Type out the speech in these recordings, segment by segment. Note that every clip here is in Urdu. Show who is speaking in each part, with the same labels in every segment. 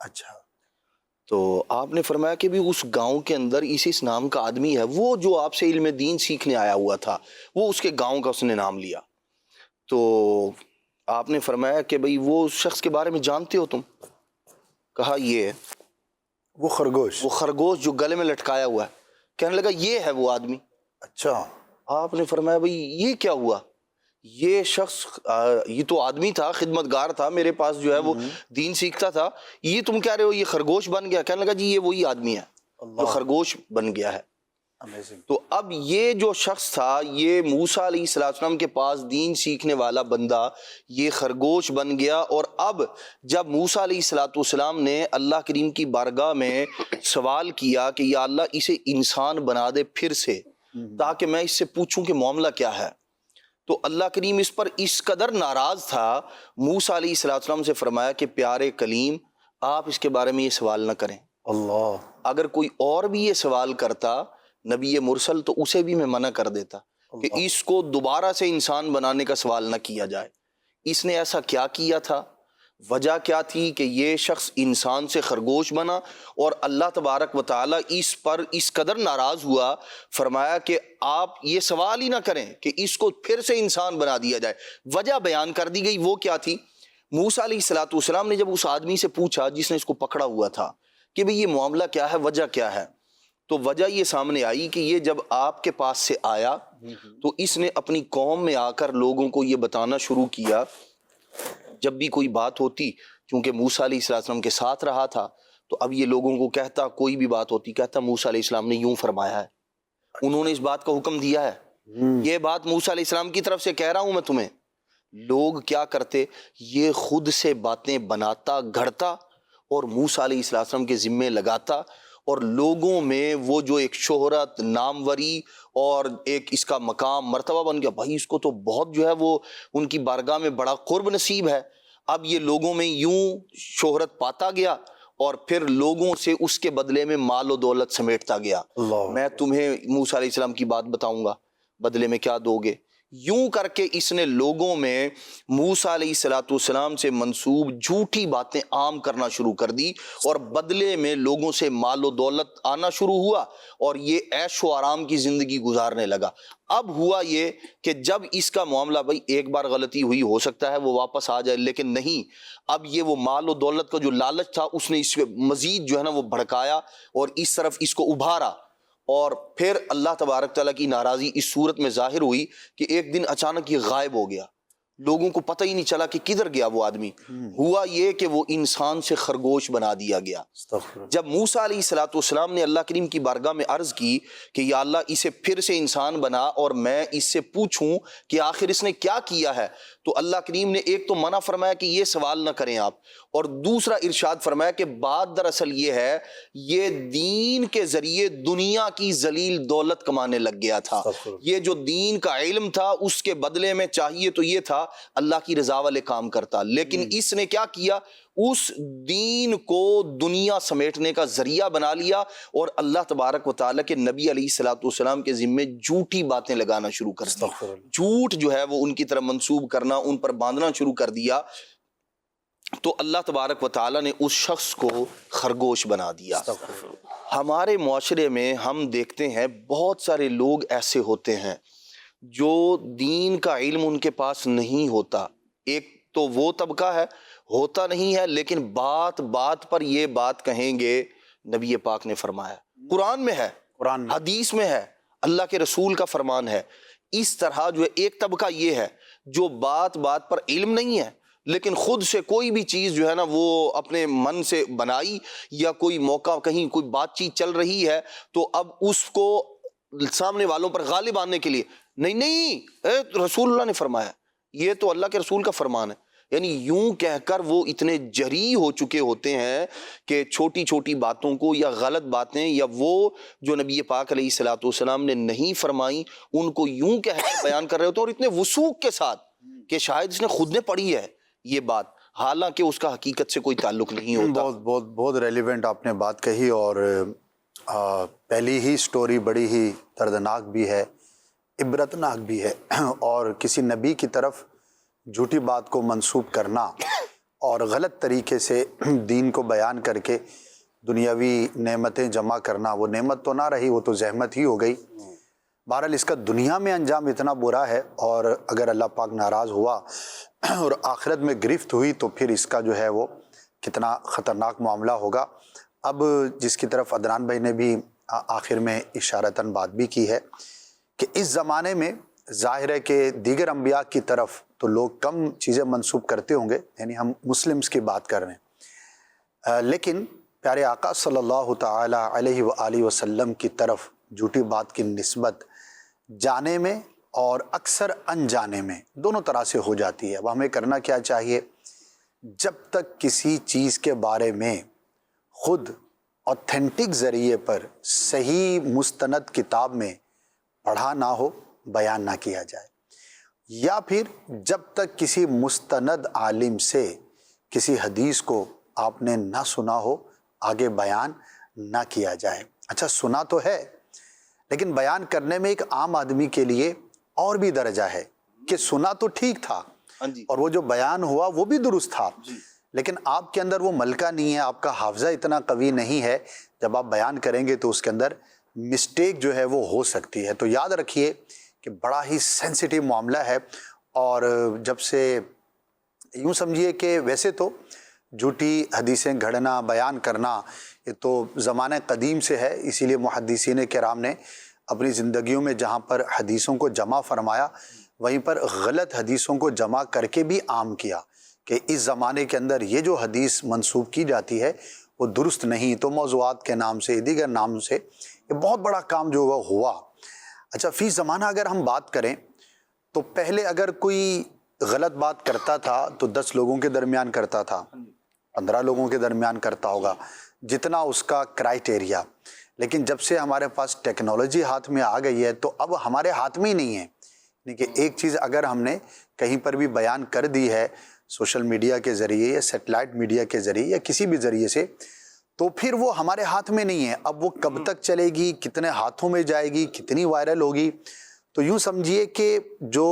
Speaker 1: اچھا
Speaker 2: تو آپ نے فرمایا کہ بھی اس گاؤں کے اندر اس نام کا آدمی ہے، وہ جو آپ سے علم دین سیکھنے آیا ہوا تھا، وہ اس کے گاؤں کا اس نے نام لیا۔ تو آپ نے فرمایا کہ بھئی وہ اس شخص کے بارے میں جانتے ہو تم؟ کہا یہ
Speaker 1: وہ
Speaker 2: خرگوش جو گلے میں لٹکایا ہوا ہے۔ کہنے لگا یہ ہے وہ آدمی۔
Speaker 1: اچھا
Speaker 2: آپ نے فرمایا بھئی یہ کیا ہوا؟ یہ شخص یہ تو آدمی تھا، خدمتگار تھا، میرے پاس جو ہے وہ دین سیکھتا تھا، یہ تم کہہ رہے ہو یہ خرگوش بن گیا؟ کہنے لگا جی یہ وہی آدمی ہے جو خرگوش بن گیا ہے۔
Speaker 1: امیزنگ۔
Speaker 2: تو اب یہ جو شخص تھا، یہ موسیٰ علیہ السلام کے پاس دین سیکھنے والا بندہ، یہ خرگوش بن گیا۔ اور اب جب موسیٰ علیہ السلام نے اللہ کریم کی بارگاہ میں سوال کیا کہ یا اللہ اسے انسان بنا دے پھر سے، تاکہ میں اس سے پوچھوں کہ معاملہ کیا ہے، تو اللہ کریم اس پر اس قدر ناراض تھا، موسیٰ علیہ السلام سے فرمایا کہ پیارے کلیم آپ اس کے بارے میں یہ سوال نہ کریں۔
Speaker 1: اللہ،
Speaker 2: اگر کوئی اور بھی یہ سوال کرتا نبی مرسل، تو اسے بھی میں منع کر دیتا کہ اس کو دوبارہ سے انسان بنانے کا سوال نہ کیا جائے۔ اس نے ایسا کیا کیا تھا؟ وجہ کیا تھی کہ یہ شخص انسان سے خرگوش بنا، اور اللہ تبارک و تعالی اس پر اس قدر ناراض ہوا، فرمایا کہ آپ یہ سوال ہی نہ کریں کہ اس کو پھر سے انسان بنا دیا جائے۔ وجہ بیان کر دی گئی، وہ کیا تھی؟ موسیٰ علیہ السلام نے جب اس آدمی سے پوچھا جس نے اس کو پکڑا ہوا تھا کہ بھئی یہ معاملہ کیا ہے، وجہ کیا ہے، تو وجہ یہ سامنے آئی کہ یہ جب آپ کے پاس سے آیا تو اس نے اپنی قوم میں آ کر لوگوں کو یہ بتانا شروع کیا، جب بھی کوئی بات ہوتی، چونکہ موسیٰ علیہ السلام کے ساتھ رہا تھا، تو اب یہ لوگوں کو کہتا، کوئی بھی بات ہوتی کہتا موسیٰ علیہ السلام نے یوں فرمایا ہے، انہوں نے اس بات کا حکم دیا ہے، یہ بات موسیٰ علیہ السلام کی طرف سے کہہ رہا ہوں میں تمہیں۔ لوگ کیا کرتے، یہ خود سے باتیں بناتا گھڑتا اور موسیٰ علیہ السلام کے ذمے لگاتا، اور لوگوں میں وہ جو ایک شہرت، ناموری اور ایک اس کا مقام مرتبہ بن گیا، بھائی اس کو تو بہت جو ہے وہ ان کی بارگاہ میں بڑا قرب نصیب ہے۔ اب یہ لوگوں میں یوں شہرت پاتا گیا اور پھر لوگوں سے اس کے بدلے میں مال و دولت سمیٹتا گیا۔ میں تمہیں موسیٰ علیہ السلام کی بات بتاؤں گا، بدلے میں کیا دو گے؟ یوں کر کے اس نے لوگوں میں موسیٰ علیہ السلام سے منسوب جھوٹی باتیں عام کرنا شروع کر دی، اور بدلے میں لوگوں سے مال و دولت آنا شروع ہوا، اور یہ عیش و آرام کی زندگی گزارنے لگا۔ اب ہوا یہ کہ جب اس کا معاملہ، بھائی ایک بار غلطی ہوئی، ہو سکتا ہے وہ واپس آ جائے، لیکن نہیں، اب یہ وہ مال و دولت کا جو لالچ تھا اس نے اس کو مزید جو ہے نا وہ بھڑکایا اور اس طرف اس کو ابھارا، اور پھر اللہ تبارک تعالیٰ کی ناراضی اس صورت میں ظاہر ہوئی کہ ایک دن اچانک یہ غائب ہو گیا، لوگوں کو پتہ ہی نہیں چلا کہ کدھر گیا وہ آدمی۔ ہوا یہ کہ وہ انسان سے خرگوش بنا دیا گیا۔ جب موسیٰ علیہ السلام نے اللہ کریم کی بارگاہ میں عرض کی کہ یا اللہ اسے پھر سے انسان بنا اور میں اس سے پوچھوں کہ آخر اس نے کیا کیا ہے، تو اللہ کریم نے ایک تو منع فرمایا کہ یہ سوال نہ کریں آپ، اور دوسرا ارشاد فرمایا کہ بات دراصل یہ ہے، یہ دین کے ذریعے دنیا کی ذلیل دولت کمانے لگ گیا تھا۔ یہ جو دین کا علم تھا اس کے بدلے میں چاہیے تو یہ تھا اللہ کی رضا والے کام کرتا، لیکن اس نے کیا کیا، اس دین کو دنیا سمیٹنے کا ذریعہ بنا لیا، اور اللہ تبارک و تعالیٰ کے نبی علیہ السلام کے ذمے جھوٹی باتیں لگانا شروع کر دی، جھوٹ جو ہے وہ ان کی طرف منسوب کرنا، ان پر باندھنا شروع کر دیا، تو اللہ تبارک و تعالیٰ نے اس شخص کو خرگوش بنا دیا۔ ہمارے معاشرے میں ہم دیکھتے ہیں بہت سارے لوگ ایسے ہوتے ہیں جو دین کا علم ان کے پاس نہیں ہوتا۔ ایک تو وہ طبقہ ہے، ہوتا نہیں ہے لیکن بات بات پر یہ بات کہیں گے، نبی پاک نے فرمایا، قرآن میں ہے، حدیث میں ہے، اللہ کے رسول کا فرمان ہے۔ اس طرح جو ہے ایک طبقہ یہ ہے جو بات بات پر علم نہیں ہے لیکن خود سے کوئی بھی چیز جو ہے نا وہ اپنے من سے بنائی، یا کوئی موقع کہیں کوئی بات چیت چل رہی ہے تو اب اس کو سامنے والوں پر غالب آنے کے لیے، نہیں رسول اللہ نے فرمایا، یہ تو اللہ کے رسول کا فرمان ہے، یعنی یوں کہہ کر وہ اتنے جری ہو چکے ہوتے ہیں کہ چھوٹی چھوٹی باتوں کو یا غلط باتیں یا وہ جو نبی پاک علیہ السلام نے نہیں فرمائی ان کو یوں کہہ کر بیان کر رہے ہوتے ہیں، اور اتنے وثوق کے ساتھ کہ شاید اس نے خود نے پڑھی ہے یہ بات، حالانکہ اس کا حقیقت سے کوئی تعلق نہیں ہوتا۔
Speaker 1: بہت ریلیونٹ آپ نے بات کہی، اور پہلی ہی سٹوری بڑی ہی دردناک بھی ہے، عبرتناک بھی ہے، اور کسی نبی کی طرف جھوٹی بات کو منسوب کرنا اور غلط طریقے سے دین کو بیان کر کے دنیاوی نعمتیں جمع کرنا، وہ نعمت تو نہ رہی، وہ تو زحمت ہی ہو گئی۔ بہرحال اس کا دنیا میں انجام اتنا برا ہے، اور اگر اللہ پاک ناراض ہوا اور آخرت میں گرفت ہوئی تو پھر اس کا جو ہے وہ کتنا خطرناک معاملہ ہوگا۔ اب جس کی طرف عدنان بھائی نے بھی آخر میں اشارتاً بات بھی کی ہے کہ اس زمانے میں ظاہر ہے کہ دیگر انبیاء کی طرف تو لوگ کم چیزیں منسوب کرتے ہوں گے، یعنی ہم مسلمز کی بات کر رہے ہیں، لیکن پیارے آقا صلی اللہ تعالی علیہ وآلہ وسلم کی طرف جھوٹی بات کی نسبت جانے میں اور اکثر انجانے میں دونوں طرح سے ہو جاتی ہے۔ اب ہمیں کرنا کیا چاہیے؟ جب تک کسی چیز کے بارے میں خود اوتھینٹک ذریعے پر صحیح مستند کتاب میں پڑھا نہ ہو، بیان نہ کیا جائے، یا پھر جب تک کسی مستند عالم سے کسی حدیث کو آپ نے نہ سنا ہو، آگے بیان نہ کیا جائے۔ اچھا، سنا تو ہے، لیکن بیان کرنے میں ایک عام آدمی کے لیے اور بھی درجہ ہے کہ سنا تو ٹھیک تھا اور وہ جو بیان ہوا وہ بھی درست تھا، لیکن آپ کے اندر وہ ملکہ نہیں ہے، آپ کا حافظہ اتنا قوی نہیں ہے، جب آپ بیان کریں گے تو اس کے اندر مسٹیک جو ہے وہ ہو سکتی ہے۔ تو یاد رکھیے کہ بڑا ہی سینسیٹیو معاملہ ہے، اور جب سے یوں سمجھیے کہ ویسے تو جھوٹی حدیثیں گھڑنا، بیان کرنا، یہ تو زمانہ قدیم سے ہے، اسی لیے محدثین کرام نے اپنی زندگیوں میں جہاں پر حدیثوں کو جمع فرمایا، وہیں پر غلط حدیثوں کو جمع کر کے بھی عام کیا کہ اس زمانے کے اندر یہ جو حدیث منسوب کی جاتی ہے وہ درست نہیں، تو موضوعات کے نام سے، دیگر نام سے یہ بہت بڑا کام جو وہ ہوا۔ اچھا، فی زمانہ اگر ہم بات کریں تو پہلے اگر کوئی غلط بات کرتا تھا تو 10 لوگوں کے درمیان کرتا تھا، 15 لوگوں کے درمیان کرتا ہوگا، جتنا اس کا کرائٹیریا، لیکن جب سے ہمارے پاس ٹیکنالوجی ہاتھ میں آ گئی ہے تو اب ہمارے ہاتھ میں ہی نہیں ہے، یعنی کہ ایک چیز اگر ہم نے کہیں پر بھی بیان کر دی ہے سوشل میڈیا کے ذریعے یا سیٹلائٹ میڈیا کے ذریعے یا کسی بھی ذریعے سے، تو پھر وہ ہمارے ہاتھ میں نہیں ہے۔ اب وہ کب تک چلے گی، کتنے ہاتھوں میں جائے گی، کتنی وائرل ہوگی، تو یوں سمجھیے کہ جو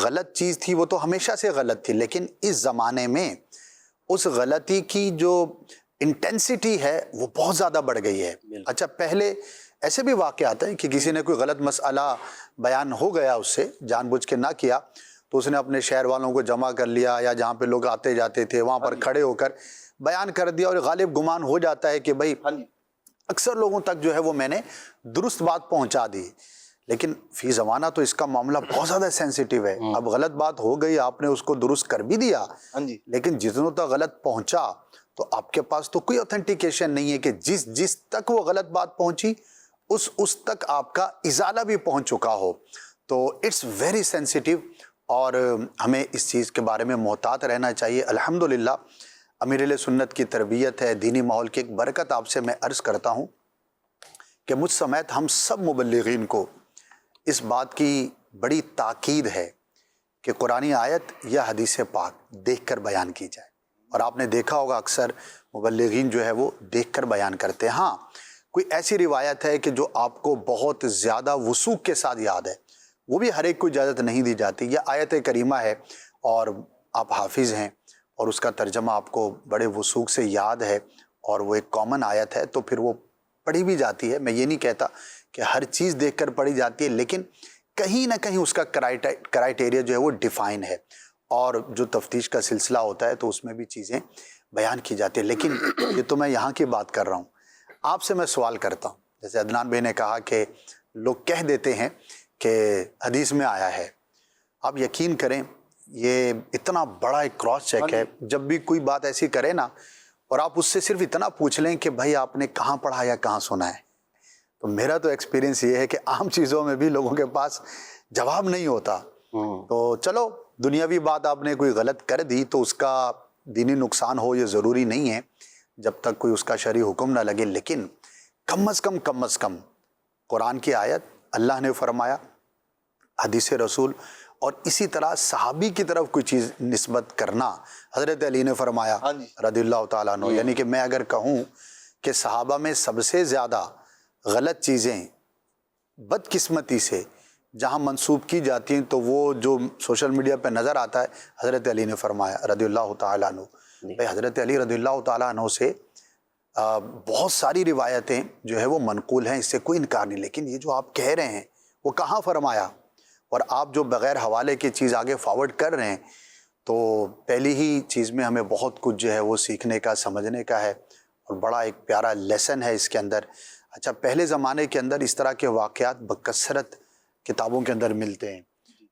Speaker 1: غلط چیز تھی وہ تو ہمیشہ سے غلط تھی، لیکن اس زمانے میں اس غلطی کی جو انٹینسٹی ہے وہ بہت زیادہ بڑھ گئی ہے۔ اچھا، پہلے ایسے بھی واقعات ہیں کہ کسی نے کوئی غلط مسئلہ بیان ہو گیا، اس سے جان بوجھ کے نہ کیا، تو اس نے اپنے شہر والوں کو جمع کر لیا، یا جہاں پہ لوگ آتے جاتے تھے وہاں پر کھڑے ہو کر بیان کر دیا، اور غالب گمان ہو جاتا ہے کہ بھائی اکثر لوگوں تک جو ہے وہ میں نے درست بات پہنچا دی، لیکن فی زمانہ تو اس کا معاملہ بہت زیادہ سینسیٹیو ہے۔ اب غلط بات ہو گئی، آپ نے اس کو درست کر بھی دیا، لیکن جتنوں تک غلط پہنچا تو آپ کے پاس تو کوئی اوتھینٹیکیشن نہیں ہے کہ جس تک وہ غلط بات پہنچی اس تک آپ کا ازالہ بھی پہنچ چکا ہو۔ تو اٹس ویری سینسیٹیو، اور ہمیں اس چیز کے بارے میں محتاط رہنا چاہیے۔ الحمدللہ امیر اہل سنت کی تربیت ہے، دینی ماحول کی ایک برکت آپ سے میں عرض کرتا ہوں کہ مجھ سمیت ہم سب مبلغین کو اس بات کی بڑی تاکید ہے کہ قرآنی آیت یا حدیث پاک دیکھ کر بیان کی جائے، اور آپ نے دیکھا ہوگا اکثر مبلغین جو ہے وہ دیکھ کر بیان کرتے ہیں۔ ہاں، کوئی ایسی روایت ہے کہ جو آپ کو بہت زیادہ وثوق کے ساتھ یاد ہے، وہ بھی ہر ایک کو اجازت نہیں دی جاتی۔ یہ آیت کریمہ ہے اور آپ حافظ ہیں اور اس کا ترجمہ آپ کو بڑے وثوق سے یاد ہے، اور وہ ایک کامن آیت ہے، تو پھر وہ پڑھی بھی جاتی ہے۔ میں یہ نہیں کہتا کہ ہر چیز دیکھ کر پڑھی جاتی ہے، لیکن کہیں نہ کہیں اس کا کرائٹیریا جو ہے وہ ڈیفائن ہے، اور جو تفتیش کا سلسلہ ہوتا ہے تو اس میں بھی چیزیں بیان کی جاتی ہیں۔ لیکن یہ تو میں یہاں کی بات کر رہا ہوں، آپ سے میں سوال کرتا ہوں، جیسے عدنان بھائی نے کہا کہ لوگ کہہ دیتے ہیں کہ حدیث میں آیا ہے، آپ یقین کریں یہ اتنا بڑا ایک کراس چیک ہے۔ جب بھی کوئی بات ایسی کرے نا، اور آپ اس سے صرف اتنا پوچھ لیں کہ بھائی آپ نے کہاں پڑھا یا کہاں سنا ہے، تو میرا تو ایکسپیرینس یہ ہے کہ عام چیزوں میں بھی لوگوں کے پاس جواب نہیں ہوتا۔ تو چلو، دنیاوی بات آپ نے کوئی غلط کر دی تو اس کا دینی نقصان ہو یہ ضروری نہیں ہے جب تک کوئی اس کا شرعی حکم نہ لگے، لیکن کم از کم قرآن کی آیت، اللہ نے فرمایا، حدیث رسول، اور اسی طرح صحابی کی طرف کوئی چیز نسبت کرنا۔ حضرت علی نے فرمایا رضی اللہ تعالیٰ عنہ، یعنی کہ میں اگر کہوں کہ صحابہ میں سب سے زیادہ غلط چیزیں بدقسمتی سے جہاں منسوب کی جاتی ہیں تو وہ جو سوشل میڈیا پہ نظر آتا ہے، حضرت علی نے فرمایا رضی اللہ تعالیٰ عنہ۔ بھائی حضرت علی رضی اللہ تعالیٰ عنہ سے بہت ساری روایتیں جو ہے وہ منقول ہیں، اس سے کوئی انکار نہیں، لیکن یہ جو آپ کہہ رہے ہیں وہ کہاں فرمایا؟ اور آپ جو بغیر حوالے کی چیز آگے فارورڈ کر رہے ہیں، تو پہلی ہی چیز میں ہمیں بہت کچھ جو ہے وہ سیکھنے کا، سمجھنے کا ہے، اور بڑا ایک پیارا لیسن ہے اس کے اندر۔ اچھا، پہلے زمانے کے اندر اس طرح کے واقعات بکثرت کتابوں کے اندر ملتے ہیں،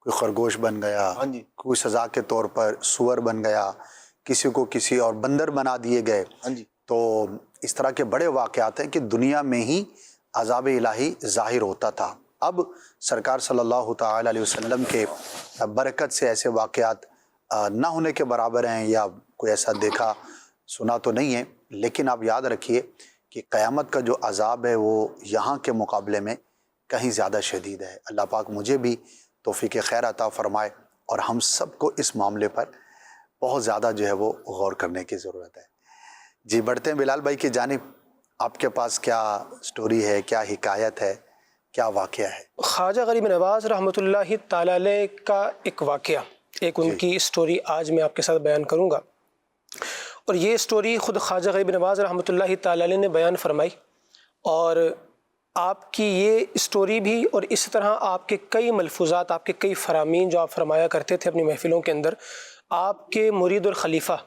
Speaker 1: کوئی خرگوش بن گیا، کوئی سزا کے طور پر سور بن گیا، کسی کو کسی اور بندر بنا دیے گئے، تو اس طرح کے بڑے واقعات ہیں کہ دنیا میں ہی عذاب الہی ظاہر ہوتا تھا۔ اب سرکار صلی اللہ تعالی علیہ وسلم کے برکت سے ایسے واقعات نہ ہونے کے برابر ہیں، یا کوئی ایسا دیکھا سنا تو نہیں ہے، لیکن آپ یاد رکھیے کہ قیامت کا جو عذاب ہے وہ یہاں کے مقابلے میں کہیں زیادہ شدید ہے۔ اللہ پاک مجھے بھی توفیق خیر عطا فرمائے، اور ہم سب کو اس معاملے پر بہت زیادہ جو ہے وہ غور کرنے کی ضرورت ہے۔ جی بڑھتے ہیں بلال بھائی کی جانب، آپ کے پاس کیا سٹوری ہے، کیا حکایت ہے، کیا واقعہ ہے؟
Speaker 3: خواجہ غریب نواز رحمۃ اللہ تعالی علیہ کا ایک واقعہ، ایک ان کی سٹوری آج میں آپ کے ساتھ بیان کروں گا، اور یہ سٹوری خود خواجہ غریب نواز رحمۃ اللہ تعالی علیہ نے بیان فرمائی، اور آپ کی یہ سٹوری بھی اور اس طرح آپ کے کئی ملفوظات، آپ کے کئی فرامین جو آپ فرمایا کرتے تھے اپنی محفلوں کے اندر، آپ کے مرید اور خلیفہ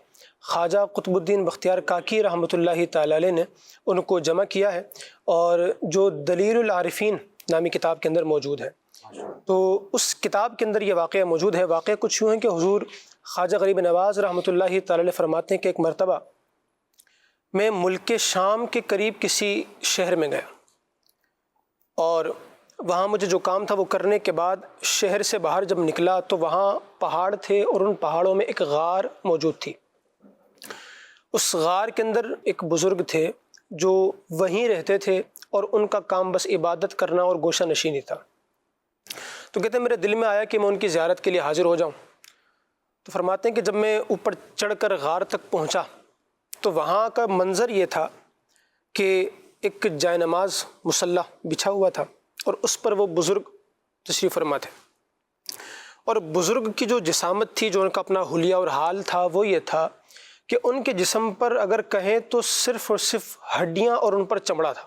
Speaker 3: خواجہ قطب الدین بختیار کاکی رحمۃ اللہ تعالی علیہ نے ان کو جمع کیا ہے، اور جو دلیل العارفین نامی کتاب کے اندر موجود ہے۔ تو اس کتاب کے اندر یہ واقعہ موجود ہے۔ واقعہ کچھ یوں ہے کہ حضور خواجہ غریب نواز رحمۃ اللہ تعالی علیہ فرماتے ہیں کہ ایک مرتبہ میں ملک شام کے قریب کسی شہر میں گیا، اور وہاں مجھے جو کام تھا وہ کرنے کے بعد شہر سے باہر جب نکلا تو وہاں پہاڑ تھے، اور ان پہاڑوں میں ایک غار موجود تھی۔ اس غار کے اندر ایک بزرگ تھے جو وہیں رہتے تھے، اور ان کا کام بس عبادت کرنا اور گوشہ نشینی تھا۔ تو کہتے ہیں میرے دل میں آیا کہ میں ان کی زیارت کے لیے حاضر ہو جاؤں۔ تو فرماتے ہیں کہ جب میں اوپر چڑھ کر غار تک پہنچا تو وہاں کا منظر یہ تھا کہ ایک جائے نماز مصلی بچھا ہوا تھا، اور اس پر وہ بزرگ تشریف فرما تھے، اور بزرگ کی جو جسامت تھی، جو ان کا اپنا حلیہ اور حال تھا، وہ یہ تھا کہ ان کے جسم پر اگر کہیں تو صرف اور صرف ہڈیاں اور ان پر چمڑا تھا۔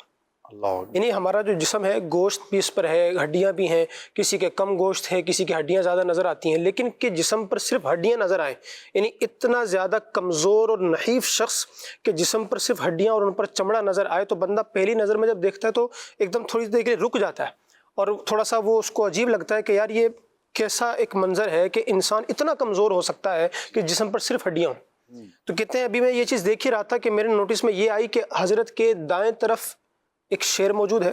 Speaker 3: یعنی ہمارا جو جسم ہے گوشت بھی اس پر ہے، ہڈیاں بھی ہیں، کسی کے کم گوشت ہے، کسی کی ہڈیاں زیادہ نظر آتی ہیں، لیکن کہ جسم پر صرف ہڈیاں نظر آئیں، یعنی اتنا زیادہ کمزور اور نحیف شخص کہ جسم پر صرف ہڈیاں اور ان پر چمڑا نظر آئے، تو بندہ پہلی نظر میں جب دیکھتا ہے تو ایک دم تھوڑی دیر کے لیے رک جاتا ہے، اور تھوڑا سا وہ اس کو عجیب لگتا ہے کہ یار یہ کیسا ایک منظر ہے کہ انسان اتنا کمزور ہو سکتا ہے کہ جسم پر صرف ہڈیاں ہوں۔ تو کہتے ہیں ابھی میں یہ چیز دیکھ ہی رہا تھا کہ میرے نوٹس میں یہ آئی کہ حضرت کے دائیں طرف ایک شیر موجود ہے،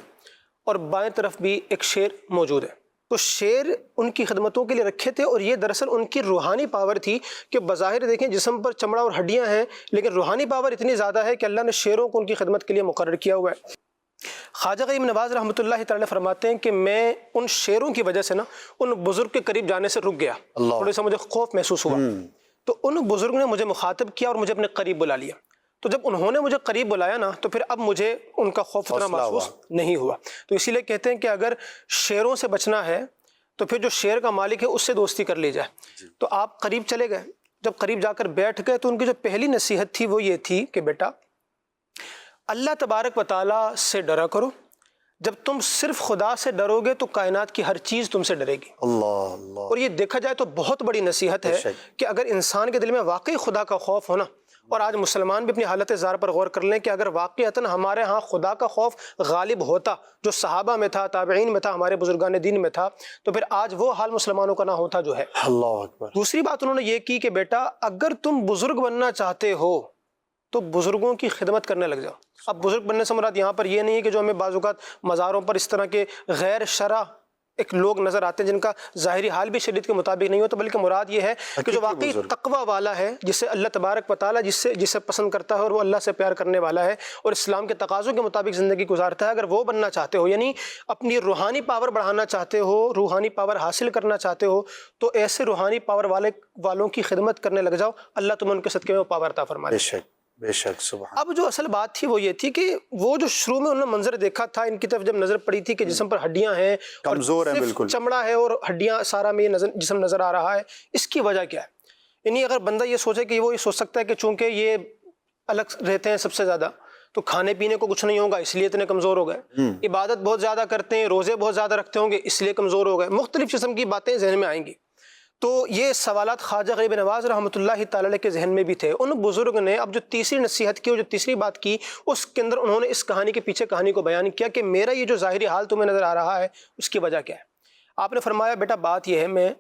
Speaker 3: اور بائیں طرف بھی ایک شیر موجود ہے۔ تو شیر ان کی خدمتوں کے لیے رکھے تھے، اور یہ دراصل ان کی روحانی پاور تھی کہ بظاہر دیکھیں جسم پر چمڑا اور ہڈیاں ہیں، لیکن روحانی پاور اتنی زیادہ ہے کہ اللہ نے شیروں کو ان کی خدمت کے لیے مقرر کیا ہوا ہے۔ خواجہ غریب نواز رحمۃ اللہ تعالی فرماتے ہیں کہ میں ان شیروں کی وجہ سے نا ان بزرگ کے قریب جانے سے رک گیا، تھوڑا سا مجھے خوف محسوس ہوا۔ تو ان بزرگ نے مجھے مخاطب کیا اور مجھے اپنے قریب بلا لیا۔ تو جب انہوں نے مجھے قریب بلایا نا تو پھر اب مجھے ان کا خوف اتنا محسوس نہیں ہوا۔ تو اسی لیے کہتے ہیں کہ اگر شیروں سے بچنا ہے تو پھر جو شیر کا مالک ہے اس سے دوستی کر لی جائے۔ تو آپ قریب چلے گئے، جب قریب جا کر بیٹھ گئے تو ان کی جو پہلی نصیحت تھی وہ یہ تھی کہ بیٹا اللہ تبارک و تعالیٰ سے ڈرا کرو، جب تم صرف خدا سے ڈرو گے تو کائنات کی ہر چیز تم سے ڈرے گی۔ اللہ۔ اور یہ دیکھا جائے تو بہت بڑی نصیحت ہے کہ اگر انسان کے دل میں واقعی خدا کا خوف ہونا، اور آج مسلمان بھی اپنی حالت زار پر غور کر لیں کہ اگر واقعتاً ہمارے ہاں خدا کا خوف غالب ہوتا جو صحابہ میں تھا، تابعین میں تھا، ہمارے بزرگان دین میں تھا، تو پھر آج وہ حال مسلمانوں کا نہ ہوتا جو ہے۔ اللہ اکبر۔ دوسری بات انہوں نے یہ کی کہ بیٹا اگر تم بزرگ بننا چاہتے ہو تو بزرگوں کی خدمت کرنے لگ جاؤ۔ اب بزرگ بننے سے مراد یہاں پر یہ نہیں ہے کہ جو ہمیں بعض اوقات مزاروں پر اس طرح کے غیر شرع ایک لوگ نظر آتے ہیں جن کا ظاہری حال بھی شریعت کے مطابق نہیں ہوتا، بلکہ مراد یہ ہے کہ جو واقعی تقوی والا ہے، جسے اللہ تبارک و تعالیٰ جسے پسند کرتا ہے اور وہ اللہ سے پیار کرنے والا ہے اور اسلام کے تقاضوں کے مطابق زندگی گزارتا ہے، اگر وہ بننا چاہتے ہو، یعنی اپنی روحانی پاور بڑھانا چاہتے ہو، روحانی پاور حاصل کرنا چاہتے ہو، تو ایسے روحانی پاور والوں کی خدمت کرنے لگ جاؤ، اللہ تمہیں ان کے صدقے میں وہ پاور عطا فرمائے۔
Speaker 1: بے شک سبحان۔
Speaker 3: اب جو اصل بات تھی وہ یہ تھی کہ وہ جو شروع میں انہوں نے منظر دیکھا تھا، ان کی طرف جب نظر پڑی تھی کہ جسم پر ہڈیاں ہیں،
Speaker 1: کمزور ہیں، بالکل
Speaker 3: چمڑا ہے اور ہڈیاں سارا میں جسم نظر آ رہا ہے، اس کی وجہ کیا ہے؟ یعنی اگر بندہ یہ سوچے کہ وہ یہ سوچ سکتا ہے کہ چونکہ یہ الگ رہتے ہیں سب سے زیادہ تو کھانے پینے کو کچھ نہیں ہوگا اس لیے اتنے کمزور ہو گئے، عبادت بہت زیادہ کرتے ہیں، روزے بہت زیادہ رکھتے ہوں گے اس لیے کمزور ہو گئے، مختلف قسم کی باتیں ذہن میں آئیں گی۔ تو یہ سوالات خواجہ غریب نواز رحمۃ اللہ تعالی علیہ کے ذہن میں بھی تھے۔ ان بزرگ نے اب جو تیسری نصیحت کی اور جو تیسری بات کی اس کے اندر انہوں نے اس کہانی کے پیچھے کہانی کو بیان کیا کہ میرا یہ جو ظاہری حال تمہیں نظر آ رہا ہے اس کی وجہ کیا ہے۔ آپ نے فرمایا بیٹا بات یہ ہے میں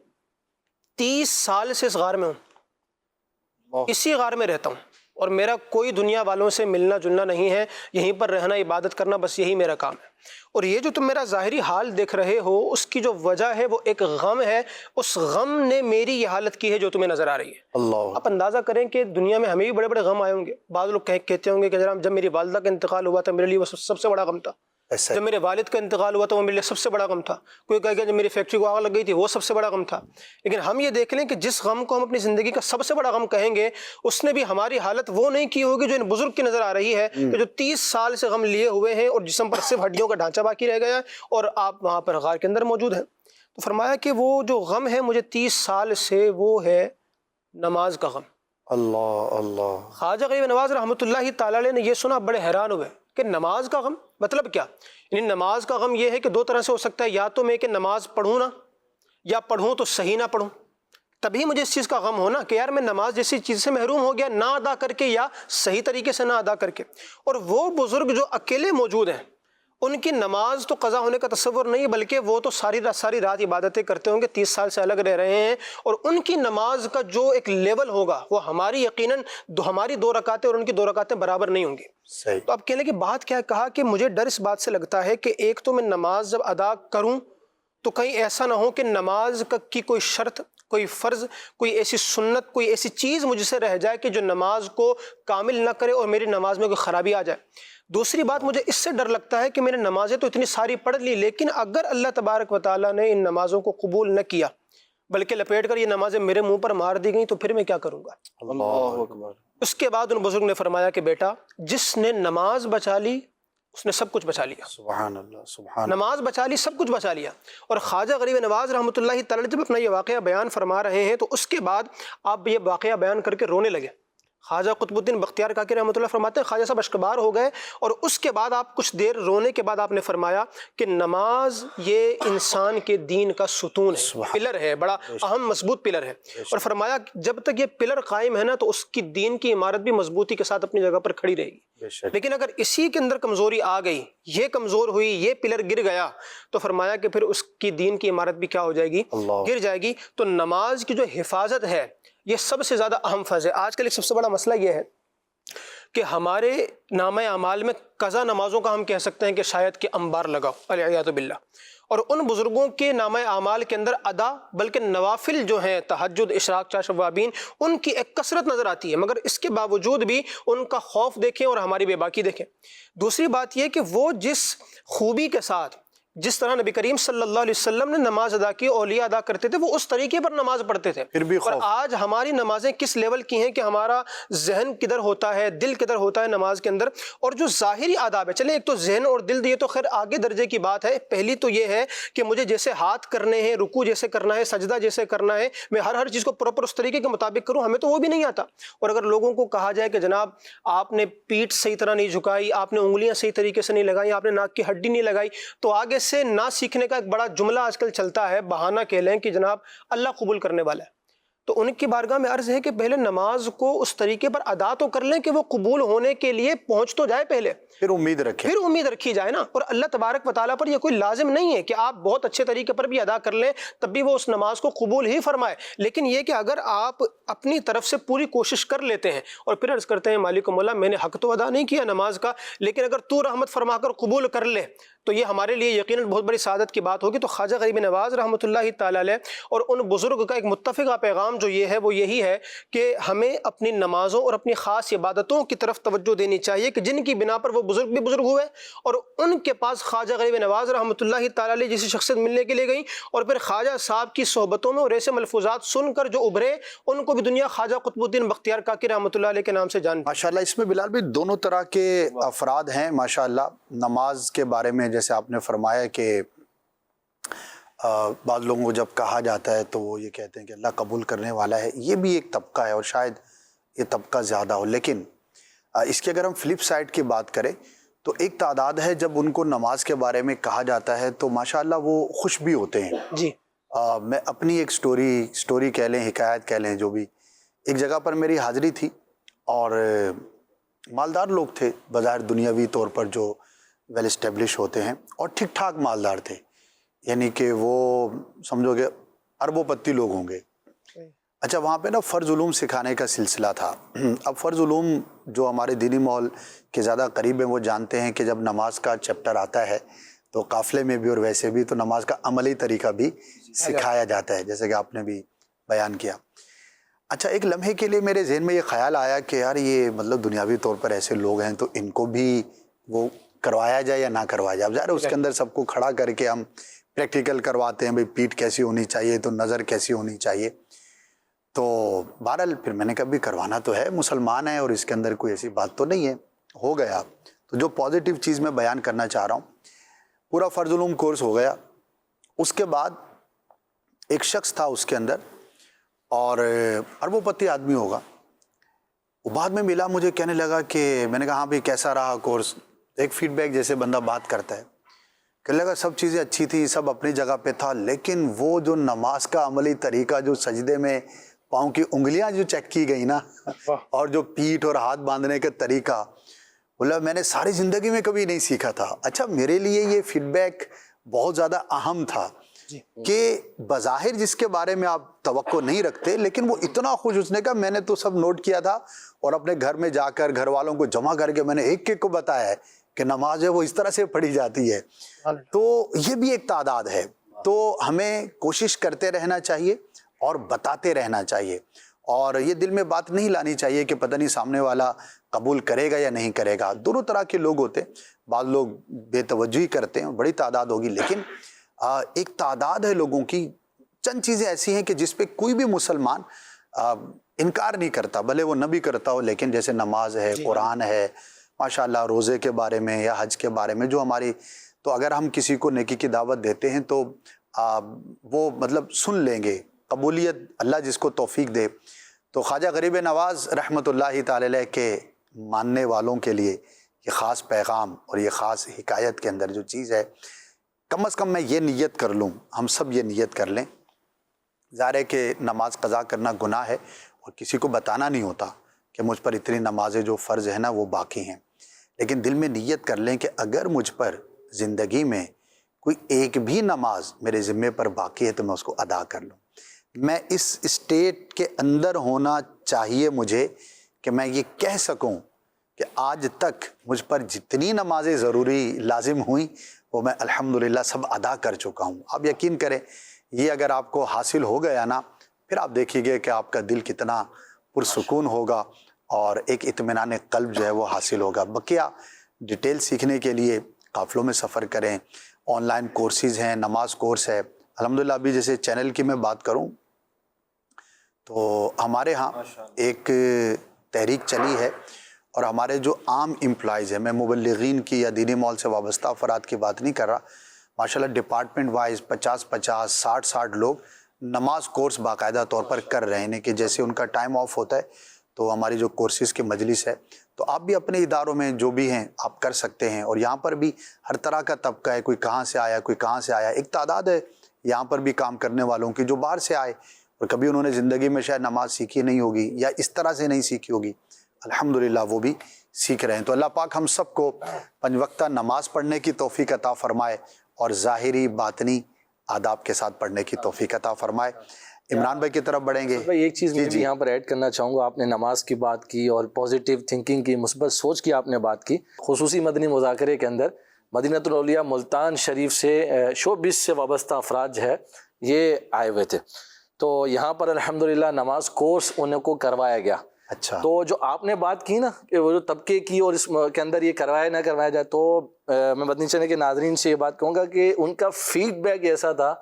Speaker 3: 30 سال سے اس غار میں ہوں، اسی غار میں رہتا ہوں اور میرا کوئی دنیا والوں سے ملنا جلنا نہیں ہے، یہیں پر رہنا عبادت کرنا بس یہی میرا کام ہے۔ اور یہ جو تم میرا ظاہری حال دیکھ رہے ہو اس کی جو وجہ ہے وہ ایک غم ہے، اس غم نے میری یہ حالت کی ہے جو تمہیں نظر آ رہی ہے۔
Speaker 1: اللہ
Speaker 3: آپ اندازہ کریں کہ دنیا میں ہمیں بھی بڑے بڑے غم آئے ہوں گے۔ بعض لوگ کہتے ہوں گے کہ جناب جب میری والدہ کا انتقال ہوا تھا میرے لیے وہ سب سے بڑا غم تھا،
Speaker 1: ایسا
Speaker 3: جب میرے والد کا انتقال ہوا تو وہ میرے لیے سب سے بڑا غم تھا، کوئی کہے گا جب میری فیکٹری کو آگ لگ گئی تھی وہ سب سے بڑا غم تھا۔ لیکن ہم یہ دیکھ لیں کہ جس غم کو ہم اپنی زندگی کا سب سے بڑا غم کہیں گے اس نے بھی ہماری حالت وہ نہیں کی ہوگی جو ان بزرگ کی نظر آ رہی ہے کہ جو 30 سال سے غم لیے ہوئے ہیں اور جسم پر صرف ہڈیوں کا ڈھانچہ باقی رہ گیا ہے اور آپ وہاں پر غار کے اندر موجود ہیں۔ تو فرمایا کہ وہ جو غم ہے مجھے 30 سال سے وہ ہے نماز کا غم۔
Speaker 1: اللہ اللہ
Speaker 3: خواجہ غریب نواز رحمۃ اللہ تعالی علیہ نے یہ سنا بڑے حیران ہوئے کہ نماز کا غم مطلب کیا؟ یعنی نماز کا غم یہ ہے کہ دو طرح سے ہو سکتا ہے، یا تو میں کہ نماز پڑھوں نہ، یا پڑھوں تو صحیح نہ پڑھوں، تبھی مجھے اس چیز کا غم ہونا کہ یار میں نماز جیسی چیز سے محروم ہو گیا نہ ادا کر کے یا صحیح طریقے سے نہ ادا کر کے۔ اور وہ بزرگ جو اکیلے موجود ہیں ان کی نماز تو قضا ہونے کا تصور نہیں بلکہ وہ تو ساری رات عبادتیں کرتے ہوں گے، 30 سال سے الگ رہ رہے ہیں، اور ان کی نماز کا جو ایک لیول ہوگا وہ ہماری یقیناً ہماری 2 رکعتیں اور ان کی 2 رکعتیں برابر نہیں ہوں گی۔
Speaker 1: صحیح۔
Speaker 3: تو اب کہنے کی بات کیا ہے؟ کہا کہ مجھے ڈر اس بات سے لگتا ہے کہ ایک تو میں نماز جب ادا کروں تو کہیں ایسا نہ ہو کہ نماز کی کوئی شرط، کوئی فرض، کوئی ایسی سنت، کوئی ایسی چیز مجھ سے رہ جائے کہ جو نماز کو کامل نہ کرے اور میری نماز میں کوئی خرابی آ جائے۔ دوسری بات مجھے اس سے ڈر لگتا ہے کہ میں نے نمازیں تو اتنی ساری پڑھ لی لیکن اگر اللہ تبارک و تعالیٰ نے ان نمازوں کو قبول نہ کیا بلکہ لپیٹ کر یہ نمازیں میرے منہ پر مار دی گئیں تو پھر میں کیا کروں گا؟
Speaker 1: اللہ اکبر۔
Speaker 3: اس کے بعد ان بزرگ نے فرمایا کہ بیٹا جس نے نماز بچا لی اس نے سب کچھ بچا لیا۔
Speaker 1: سبحان اللہ سبحان
Speaker 3: نماز بچا لی، سب کچھ بچا لیا۔ اور خواجہ غریب نواز رحمۃ اللہ تعالی جب اپنا یہ واقعہ بیان فرما رہے ہیں تو اس کے بعد آپ یہ واقعہ بیان کر کے رونے لگے۔ خواجہ قطب الدین بختیار کاکی رحمۃ اللہ فرماتے ہیں خواجہ صاحب اشکبار ہو گئے اور اس کے بعد آپ کچھ دیر رونے کے بعد آپ نے فرمایا کہ نماز یہ انسان کے دین کا ستون ہے، پلر ہے، بڑا اہم مضبوط پلر ہے۔ اور فرمایا جب تک یہ پلر قائم ہے نا تو اس کی دین کی عمارت بھی مضبوطی کے ساتھ اپنی جگہ پر کھڑی رہے گی، لیکن اگر اسی کے اندر کمزوری آ گئی، یہ کمزور ہوئی، یہ پلر گر گیا تو فرمایا کہ پھر اس کی دین کی عمارت بھی کیا ہو جائے گی؟ گر جائے گی۔ تو نماز کی جو حفاظت ہے یہ سب سے زیادہ اہم فرض ہے۔ آج کل ایک سب سے بڑا مسئلہ یہ ہے کہ ہمارے نامہ اعمال میں قضا نمازوں کا ہم کہہ سکتے ہیں کہ شاید کہ انبار لگاؤ والعیاذ باللہ، اور ان بزرگوں کے نامہ اعمال کے اندر ادا بلکہ نوافل جو ہیں تہجد، اشراق، چاشت، اوابین، ان کی ایک کثرت نظر آتی ہے، مگر اس کے باوجود بھی ان کا خوف دیکھیں اور ہماری بے باکی دیکھیں۔ دوسری بات یہ کہ وہ جس خوبی کے ساتھ جس طرح نبی کریم صلی اللہ علیہ وسلم نے نماز ادا کی، اولیاء ادا کرتے تھے، وہ اس طریقے پر نماز پڑھتے تھے۔
Speaker 1: پھر بھی
Speaker 3: اور آج ہماری نمازیں کس لیول کی ہیں کہ ہمارا ذہن کدھر ہوتا ہے، دل کدھر ہوتا ہے نماز کے اندر، اور جو ظاہری آداب ہے، چلیں ایک تو ذہن اور دل یہ تو خیر آگے درجے کی بات ہے۔ پہلی تو یہ ہے کہ مجھے جیسے ہاتھ کرنے ہیں، رکوع جیسے کرنا ہے، سجدہ جیسے کرنا ہے، میں ہر چیز کو پراپر اس طریقے کے مطابق کروں، ہمیں تو وہ بھی نہیں آتا۔ اور اگر لوگوں کو کہا جائے کہ جناب آپ نے پیٹھ صحیح طرح نہیں جھکائی، آپ نے انگلیاں صحیح طریقے سے نہیں لگائی، آپ نے ناک کی ہڈی نہیں لگائی، تو آگے سے نہ سیکھنے کا ایک بڑا جملہ آج کل چلتا ہے، بہانہ کہہ لیں کہ جناب اللہ قبول کرنے والا ہے۔ تو ان کی بارگاہ میں عرض ہے کہ پہلے نماز کو اس طریقے پر ادا تو کر لیں کہ وہ قبول ہونے کے لیے پہنچ تو جائے، پہلے
Speaker 1: پھر امید رکھیں،
Speaker 3: پھر امید رکھی جائے نا۔ اور اللہ تبارک و تعالیٰ پر یہ کوئی لازم نہیں ہے کہ آپ بہت اچھے طریقے پر بھی ادا کر لیں تب بھی وہ اس نماز کو قبول ہی فرمائے، لیکن یہ کہ اگر آپ اپنی طرف سے پوری کوشش کر لیتے ہیں اور پھر عرض کرتے ہیں مالک مولا میں نے حق تو ادا نہیں کیا نماز کا، لیکن اگر تو رحمت فرما کر قبول کر لے تو یہ ہمارے لیے یقیناً بہت بڑی سعادت کی بات ہوگی۔ تو خواجہ غریب نواز رحمۃ اللہ تعالی علیہ اور ان بزرگ کا ایک متفقہ پیغام جو یہ ہے وہ یہی ہے کہ ہمیں اپنی نمازوں اور اپنی خاص عبادتوں کی طرف توجہ دینی چاہیے کہ جن کی بنا پر وہ بزرگ بھی بزرگ ہوئے اور ان کے پاس خواجہ غریب نواز رحمۃ اللہ تعالی علیہ جیسی شخصیت ملنے کے لیے گئی، اور پھر خواجہ صاحب کی صحبتوں میں اور ایسے ملفوظات سن کر جو ابھرے ان کو بھی دنیا خواجہ قطب الدین بختیار کاکی رحمۃ اللہ علیہ کے نام سے جانتی۔
Speaker 1: ماشاءاللہ اس میں بلال بھائی دونوں طرح کے افراد ہیں ماشاءاللہ۔ نماز کے بارے میں جیسے آپ نے فرمایا کہ بعض لوگوں کو جب کہا جاتا ہے تو وہ یہ کہتے ہیں کہ اللہ قبول کرنے والا ہے. یہ بھی ایک طبقہ ہے اور شاید یہ طبقہ زیادہ ہو. لیکن اس کی اگر ہم فلپ سائڈ کی بات کریں تو ایک تعداد ہے جب ان کو نماز کے بارے میں کہا جاتا ہے تو ماشاءاللہ وہ خوش بھی ہوتے ہیں.
Speaker 3: جی
Speaker 1: میں اپنی ایک سٹوری کہہ لیں، حکایت کہہ لیں، جو بھی، ایک جگہ پر میری حاضری تھی اور مالدار لوگ تھے بظاہر دنیاوی طور پر، جو ویل اسٹیبلش ہوتے ہیں اور ٹھیک ٹھاک مالدار تھے، یعنی کہ وہ سمجھو کہ اربوں پتی لوگ ہوں گے. اچھا، وہاں پہ نا فرض علوم سکھانے کا سلسلہ تھا. اب فرض علوم جو ہمارے دینی ماحول کے زیادہ قریب ہیں وہ جانتے ہیں کہ جب نماز کا چیپٹر آتا ہے تو قافلے میں بھی اور ویسے بھی تو نماز کا عملی طریقہ بھی سکھایا جاتا ہے، جیسے کہ آپ نے بھی بیان کیا. اچھا، ایک لمحے کے لیے میرے ذہن میں یہ خیال آیا کہ یار یہ مطلب دنیاوی طور پر ایسے لوگ ہیں تو ان کو بھی وہ کروایا جائے یا نہ کروایا جائے. اب ظاہر اس کے اندر سب کو کھڑا کر کے ہم پریکٹیکل کرواتے ہیں، بھئی پیٹھ کیسی ہونی چاہیے تو نظر کیسی ہونی چاہیے. تو بہرحال پھر میں نے کہا بھی کروانا تو ہے، مسلمان ہیں اور اس کے اندر کوئی ایسی بات تو نہیں ہے. ہو گیا. تو جو پازیٹیو چیز میں بیان کرنا چاہ رہا ہوں، پورا فرض علوم کورس ہو گیا. اس کے بعد ایک شخص تھا اس کے اندر اور اربوں پتی آدمی ہوگا، وہ بعد میں ملا مجھے، کہنے لگا کہ میں نے کہا ہاں بھائی کیسا رہا کورس. ایک فیڈ بیک جیسے بندہ بات کرتا ہے، کہنے لگا سب چیزیں اچھی تھی، سب اپنی جگہ پہ تھا، لیکن وہ جو نماز کا عملی طریقہ، جو سجدے میں پاؤں کی انگلیاں جو چیک کی گئی نا، اور جو پیٹھ اور ہاتھ باندھنے کا طریقہ، بولا میں نے ساری زندگی میں کبھی نہیں سیکھا تھا. اچھا، میرے لیے یہ فیڈ بیک بہت زیادہ اہم تھا کہ بظاہر جس کے بارے میں آپ توقع نہیں رکھتے، لیکن وہ اتنا خوش، اس نے کہا میں نے تو سب نوٹ کیا تھا اور اپنے گھر میں جا کر گھر والوں کو جمع کر کے میں نے ایک ایک کو بتایا ہے کہ نماز ہے وہ اس طرح سے پڑھی جاتی ہے. تو یہ بھی ایک تعداد ہے. تو ہمیں کوشش کرتے رہنا چاہیے اور بتاتے رہنا چاہیے، اور یہ دل میں بات نہیں لانی چاہیے کہ پتہ نہیں سامنے والا قبول کرے گا یا نہیں کرے گا. دونوں طرح کے لوگ ہوتے ہیں، بعض لوگ بے توجہی کرتے ہیں، بڑی تعداد ہوگی، لیکن ایک تعداد ہے لوگوں کی. چند چیزیں ایسی ہیں کہ جس پہ کوئی بھی مسلمان انکار نہیں کرتا، بھلے وہ نہ بھی کرتا ہو، لیکن جیسے نماز ہے، قرآن ہے، ماشاءاللہ روزے کے بارے میں یا حج کے بارے میں جو ہماری، تو اگر ہم کسی کو نیکی کی دعوت دیتے ہیں تو وہ مطلب سن لیں گے. قبولیت اللہ جس کو توفیق دے. تو خواجہ غریب نواز رحمۃ اللہ تعالی علیہ کے ماننے والوں کے لیے یہ خاص پیغام اور یہ خاص حکایت کے اندر جو چیز ہے، کم از کم میں یہ نیت کر لوں، ہم سب یہ نیت کر لیں. ظاہر ہے کہ نماز قضا کرنا گناہ ہے اور کسی کو بتانا نہیں ہوتا کہ مجھ پر اتنی نمازیں جو فرض ہیں نا وہ باقی ہیں، لیکن دل میں نیت کر لیں کہ اگر مجھ پر زندگی میں کوئی ایک بھی نماز میرے ذمے پر باقی ہے تو میں اس کو ادا کر لوں. میں اس اسٹیٹ کے اندر ہونا چاہیے مجھے کہ میں یہ کہہ سکوں کہ آج تک مجھ پر جتنی نمازیں ضروری لازم ہوئیں وہ میں الحمدللہ سب ادا کر چکا ہوں. آپ یقین کریں، یہ اگر آپ کو حاصل ہو گیا نا، پھر آپ دیکھیے گے کہ آپ کا دل کتنا پرسکون ہوگا اور ایک اطمینان قلب جو ہے وہ حاصل ہوگا. بقیہ ڈیٹیل سیکھنے کے لیے قافلوں میں سفر کریں، آن لائن کورسز ہیں، نماز کورس ہے. الحمدللہ ابھی جیسے چینل کی میں بات کروں تو ہمارے ہاں ایک تحریک چلی ہے، اور ہمارے جو عام امپلائیز ہیں، میں مبلغین کی یا دینی ماحول سے وابستہ افراد کی بات نہیں کر رہا، ماشاءاللہ ڈپارٹمنٹ وائز 50-50 60-60 لوگ نماز کورس باقاعدہ طور پر کر رہے ہیں کہ جیسے ان کا ٹائم آف ہوتا ہے تو ہماری جو کورسز کی مجلس ہے تو آپ بھی اپنے اداروں میں جو بھی ہیں آپ کر سکتے ہیں. اور یہاں پر بھی ہر طرح کا طبقہ ہے، کوئی کہاں سے آیا، کوئی کہاں سے آیا. ایک تعداد ہے یہاں پر بھی کام کرنے والوں کی جو باہر سے آئے اور کبھی انہوں نے زندگی میں شاید نماز سیکھی نہیں ہوگی یا اس طرح سے نہیں سیکھی ہوگی، الحمدللہ وہ بھی سیکھ رہے ہیں. تو اللہ پاک ہم سب کو 5 وقتہ نماز پڑھنے کی توفیق عطا فرمائے اور ظاہری باطنی آداب کے ساتھ پڑھنے کی توفیق عطا فرمائے. عمران بھائی کی طرف بڑھیں گے.
Speaker 4: بھائی ایک چیز میں بھی یہاں پر ایڈ کرنا چاہوں گا، آپ نے نماز کی بات کی اور پازیٹیو تھنکنگ کی، مثبت سوچ کی آپ نے بات کی. خصوصی مدنی مذاکرے کے اندر مدینۃ الاولیاء ملتان شریف سے شوبز سے وابستہ افراد جو ہے یہ آئے ہوئے تھے، تو یہاں پر الحمدللہ نماز کورس ان کو کروایا گیا.
Speaker 1: اچھا،
Speaker 4: تو جو آپ نے بات کی نا کہ وہ جو طبقے کی اور اس کے اندر یہ کروایا نہ کروایا جائے، تو میں مدنی چینل کے ناظرین سے یہ بات کہوں گا کہ ان کا فیڈ بیک ایسا تھا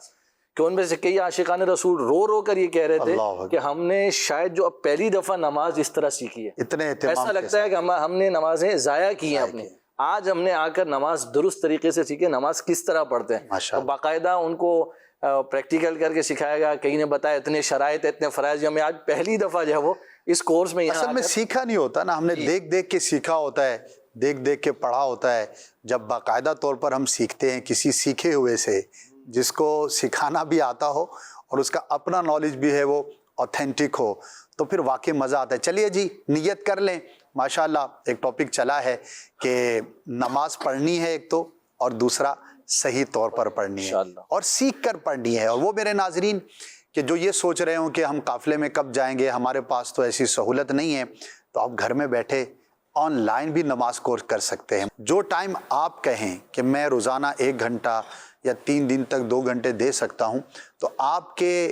Speaker 4: کہ ان میں سے کئی عاشقان رسول رو رو کر یہ کہہ رہے تھے کہ ہم نے شاید جو اب پہلی دفعہ نماز اس طرح سیکھی ہے،
Speaker 1: اتنے اہتمام
Speaker 4: ایسا لگتا ہے کہ ہم نے نمازیں ضائع کی ہیں اپنی. آج ہم نے آ کر نماز درست طریقے سے سیکھے، نماز کس طرح پڑھتے ہیں،
Speaker 1: ماشاءاللہ۔
Speaker 4: باقاعدہ ان کو پریکٹیکل کر کے سکھایا گیا، کہیں نے بتایا اتنے شرائط اتنے فرائض، ہمیں آج پہلی دفعہ جو ہے وہ اس کورس میں
Speaker 1: اصل میں سیکھا نہیں ہوتا نا، ہم نے دیکھ دیکھ کے سیکھا ہوتا ہے، دیکھ دیکھ کے پڑھا ہوتا ہے۔ جب باقاعدہ طور پر ہم سیکھتے ہیں کسی سیکھے ہوئے سے، جس کو سکھانا بھی آتا ہو اور اس کا اپنا نالج بھی ہے وہ اوتھینٹک ہو، تو پھر واقعی مزہ آتا ہے۔ چلیے جی نیت کر لیں، ماشاءاللہ ایک ٹاپک چلا ہے کہ نماز پڑھنی ہے ایک تو، اور دوسرا صحیح طور پر پڑھنی ہے اور سیکھ کر پڑھنی ہے۔ اور وہ میرے ناظرین کہ جو یہ سوچ رہے ہوں کہ ہم قافلے میں کب جائیں گے، ہمارے پاس تو ایسی سہولت نہیں ہے، تو آپ گھر میں بیٹھے آن لائن بھی نماز کورس کر سکتے ہیں۔ جو ٹائم آپ کہیں کہ میں روزانہ 1 گھنٹہ یا 3 دن تک 2 گھنٹے دے سکتا ہوں، تو آپ کے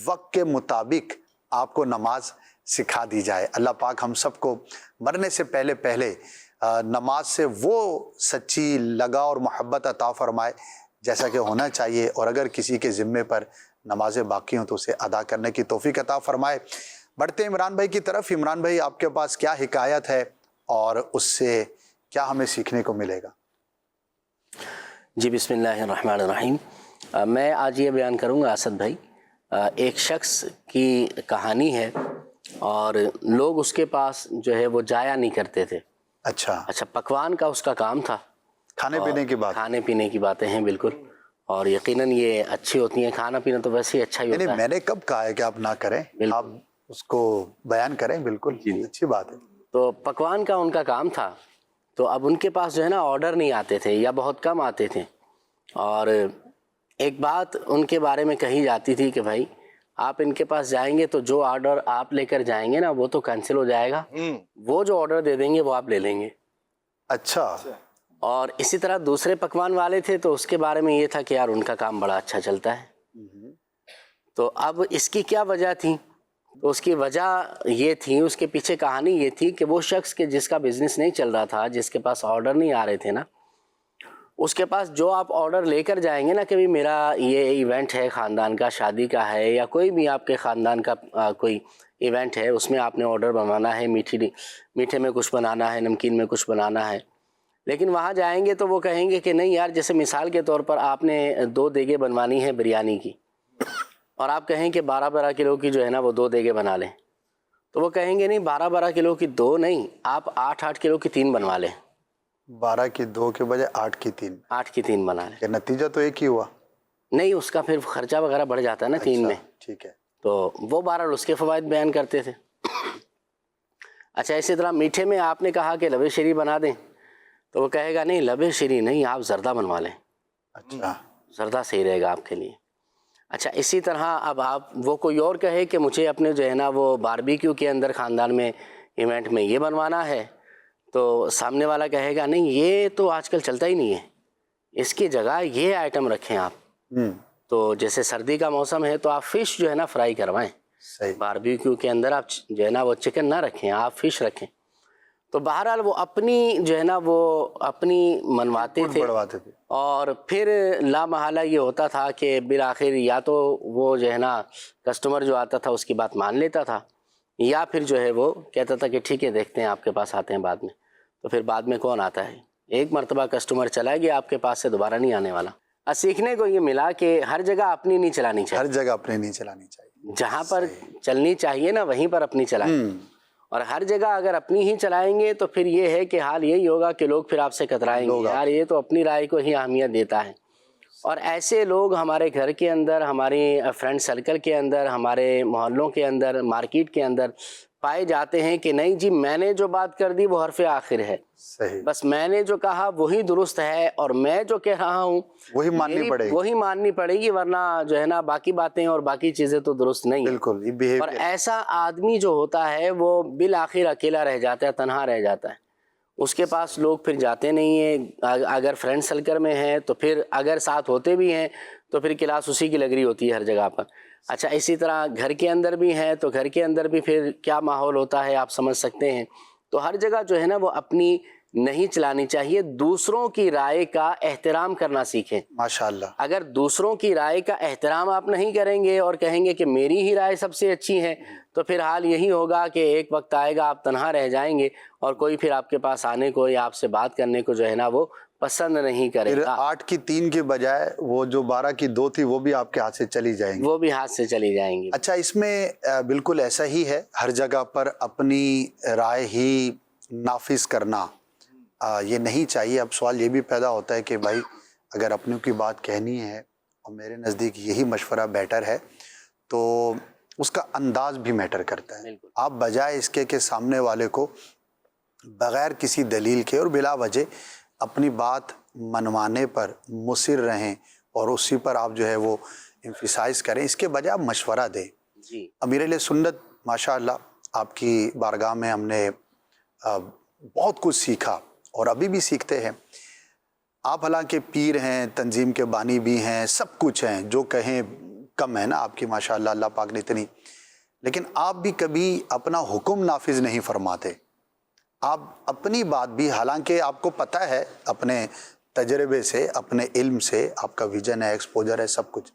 Speaker 1: وقت کے مطابق آپ کو نماز سکھا دی جائے۔ اللہ پاک ہم سب کو مرنے سے پہلے پہلے نماز سے وہ سچی لگا اور محبت عطا فرمائے جیسا کہ ہونا چاہیے، اور اگر کسی کے ذمے پر نمازیں باقی ہوں تو اسے ادا کرنے کی توفیق عطا فرمائے۔ بڑھتے عمران بھائی کی طرف۔ عمران بھائی آپ کے پاس کیا حکایت ہے اور اس سے کیا ہمیں سیکھنے کو ملے گا؟
Speaker 5: جی بسم اللہ الرحمن الرحیم۔ میں آج یہ بیان کروں گا اسد بھائی، ایک شخص کی کہانی ہے اور لوگ اس کے پاس جو ہے وہ جایا نہیں کرتے تھے۔ اچھا پکوان کا اس کا کام تھا،
Speaker 1: کھانے پینے کی بات،
Speaker 5: کھانے پینے کی باتیں ہیں بالکل، اور یقیناً یہ اچھی ہوتی ہیں۔ کھانا پینا تو ویسے ہی اچھا ہی ہوتا ہے۔
Speaker 1: میں نے کب کہا ہے کہ آپ نہ کریں، آپ اس کو بیان کریں، بالکل اچھی بات ہے۔
Speaker 5: تو پکوان کا ان کا کام تھا، تو اب ان کے پاس جو ہے نا آرڈر نہیں آتے تھے یا بہت کم آتے تھے، اور ایک بات ان کے بارے میں کہی جاتی تھی کہ بھائی آپ ان کے پاس جائیں گے تو جو آرڈر آپ لے کر جائیں گے نا وہ تو کینسل ہو جائے گا، وہ جو آرڈر دے دیں گے وہ آپ لے لیں گے۔
Speaker 1: اچھا۔
Speaker 5: اور اسی طرح دوسرے پکوان والے تھے تو اس کے بارے میں یہ تھا کہ یار ان کا کام بڑا اچھا چلتا ہے۔ تو اب اس کی کیا وجہ تھی؟ تو اس کی وجہ یہ تھی، اس کے پیچھے کہانی یہ تھی کہ وہ شخص کے جس کا بزنس نہیں چل رہا تھا، جس کے پاس آرڈر نہیں آ رہے تھے نا، اس کے پاس جو آپ آرڈر لے کر جائیں گے نا کہ بھی میرا یہ ایونٹ ہے خاندان کا، شادی کا ہے، یا کوئی بھی آپ کے خاندان کا کوئی ایونٹ ہے، اس میں آپ نے آرڈر بنوانا ہے، میٹھے میں کچھ بنانا ہے، نمکین میں کچھ بنانا ہے، لیکن وہاں جائیں گے تو وہ کہیں گے کہ نہیں یار، جیسے مثال کے طور پر آپ نے 2 دیگیں بنوانی ہے بریانی کی، اور آپ کہیں کہ 12 کلو کی جو ہے نا وہ 2 دیگیں بنا لیں، تو وہ کہیں گے نہیں 12 کلو کی 2 نہیں، آپ 8 کلو کی 3 بنوا لیں۔
Speaker 1: 12 کی 2 کے بجائے 8 کی 3،
Speaker 5: 8 کی 3 بنا لیں۔
Speaker 1: نتیجہ تو ایک ہی ہوا؟
Speaker 5: نہیں، اس کا پھر خرچہ وغیرہ بڑھ جاتا ہے نا 3 میں۔
Speaker 1: ٹھیک ہے۔
Speaker 5: تو وہ بہرحال اس کے فوائد بیان کرتے تھے۔ اچھا اسی طرح میٹھے میں آپ نے کہا کہ لبے شیری بنا دیں، تو وہ کہے گا نہیں لبے شیری نہیں، آپ زردہ بنوا لیں۔
Speaker 1: اچھا،
Speaker 5: زردہ صحیح رہے گا آپ کے لیے۔ اچھا اسی طرح اب وہ کوئی اور کہے کہ مجھے اپنے جو ہے نا وہ باربیکیو کے اندر خاندان میں ایونٹ میں یہ بنوانا ہے، تو سامنے والا کہے گا نہیں یہ تو آج کل چلتا ہی نہیں ہے، اس کی جگہ یہ آئٹم رکھیں آپ۔ تو جیسے سردی کا موسم ہے تو آپ فش جو ہے نا فرائی کروائیں، باربیکیو کے اندر آپ جو ہے نا وہ چکن نہ رکھیں، آپ فش رکھیں۔ تو بہرحال وہ اپنی جو ہے نا وہ اپنی منواتے تھے، اور پھر لا محالہ یہ ہوتا تھا کہ بالآخر یا تو وہ جو ہے نا کسٹمر جو آتا تھا اس کی بات مان لیتا تھا، یا پھر جو ہے وہ کہتا تھا کہ ٹھیک ہے دیکھتے ہیں آپ کے پاس آتے ہیں بعد میں۔ تو پھر بعد میں کون آتا ہے؟ ایک مرتبہ کسٹمر چلا گیا آپ کے پاس سے دوبارہ نہیں آنے والا۔ سیکھنے کو یہ ملا کہ ہر جگہ اپنی نہیں چلانی چاہیے،
Speaker 1: ہر جگہ اپنی نہیں چلانی چاہیے،
Speaker 5: جہاں پر چلنی چاہیے نا وہیں پر اپنی چلائیں، اور ہر جگہ اگر اپنی ہی چلائیں گے تو پھر یہ ہے کہ حال یہی ہوگا کہ لوگ پھر آپ سے کترائیں گے، یار یہ تو اپنی رائے کو ہی اہمیت دیتا ہے۔ اور ایسے لوگ ہمارے گھر کے اندر، ہماری فرینڈ سرکل کے اندر، ہمارے محلوں کے اندر، مارکیٹ کے اندر پائے جاتے ہیں کہ نہیں جی میں نے جو بات کر دی وہ حرف آخر ہے، بس میں نے جو کہا وہی درست ہے، اور میں جو کہہ رہا ہوں وہی ماننی پڑے گی، ورنہ جو ہے نا باقی باتیں اور باقی چیزیں تو درست نہیں ہیں۔
Speaker 1: بالکل۔
Speaker 5: اور ایسا آدمی جو ہوتا ہے وہ بالآخر اکیلا رہ جاتا ہے، تنہا رہ جاتا ہے، اس کے پاس لوگ پھر جاتے نہیں ہیں۔ اگر فرینڈ سرکل میں ہیں تو پھر اگر ساتھ ہوتے بھی ہیں تو پھر کلاس اسی کی لگ رہی ہوتی ہے ہر جگہ پر۔ اچھا اسی طرح گھر کے اندر بھی ہیں تو گھر کے اندر بھی پھر کیا ماحول ہوتا ہے آپ سمجھ سکتے ہیں۔ تو ہر جگہ جو ہے نا وہ اپنی نہیں چلانی چاہیے، دوسروں کی رائے کا احترام کرنا سیکھیں۔
Speaker 1: ماشاءاللہ۔
Speaker 5: اگر دوسروں کی رائے کا احترام آپ نہیں کریں گے اور کہیں گے کہ میری ہی رائے سب سے اچھی ہے، تو پھر حال یہی ہوگا کہ ایک وقت آئے گا آپ تنہا رہ جائیں گے اور کوئی پھر آپ کے پاس آنے کو یا آپ سے بات کرنے کو جو ہے نا وہ پسند نہیں کرے
Speaker 1: پھر
Speaker 5: گا۔
Speaker 1: 8 کی 3 کے بجائے وہ جو 12 کی 2 تھی وہ بھی آپ کے ہاتھ سے چلی جائیں گی۔
Speaker 5: وہ بھی ہاتھ سے چلی جائیں گی۔
Speaker 1: اچھا، اس میں بالکل ایسا ہی ہے، ہر جگہ پر اپنی رائے ہی نافذ کرنا یہ نہیں چاہیے۔ اب سوال یہ بھی پیدا ہوتا ہے کہ بھائی اگر اپنوں کی بات کہنی ہے اور میرے نزدیک یہی مشورہ بیٹر ہے، تو اس کا انداز بھی میٹر کرتا ہے۔ آپ بجائے اس کے کہ سامنے والے کو بغیر کسی دلیل کے اور بلا وجہ اپنی بات منوانے پر مصر رہیں اور اسی پر آپ جو ہے وہ امفیسائز کریں، اس کے بجائے آپ مشورہ دیں۔
Speaker 5: جی
Speaker 1: امیر علیہ سنت ماشاءاللہ آپ کی بارگاہ میں ہم نے بہت کچھ سیکھا اور ابھی بھی سیکھتے ہیں۔ آپ حالانکہ پیر ہیں، تنظیم کے بانی بھی ہیں، سب کچھ ہیں، جو کہیں کم ہے نا آپ کی ماشاءاللہ، اللہ پاک نے اتنی، لیکن آپ بھی کبھی اپنا حکم نافذ نہیں فرماتے۔ آپ اپنی بات بھی، حالانکہ آپ کو پتہ ہے اپنے تجربے سے، اپنے علم سے، آپ کا ویژن ہے، ایکسپوجر ہے، سب کچھ،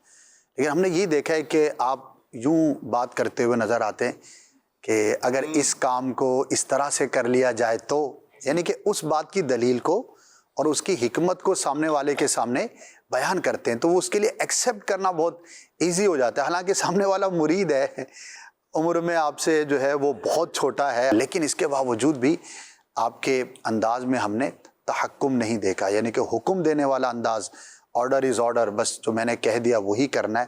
Speaker 1: لیکن ہم نے یہ دیکھا ہے کہ آپ یوں بات کرتے ہوئے نظر آتے ہیں کہ اگر اس کام کو اس طرح سے کر لیا جائے تو، یعنی کہ اس بات کی دلیل کو اور اس کی حکمت کو سامنے والے کے سامنے بیان کرتے ہیں، تو وہ اس کے لیے ایکسیپٹ کرنا بہت ایزی ہو جاتا ہے۔ حالانکہ سامنے والا مرید ہے، عمر میں آپ سے جو ہے وہ بہت چھوٹا ہے، لیکن اس کے باوجود بھی آپ کے انداز میں ہم نے تحکم نہیں دیکھا، یعنی کہ حکم دینے والا انداز، آرڈر از آرڈر، بس جو میں نے کہہ دیا وہی کرنا ہے۔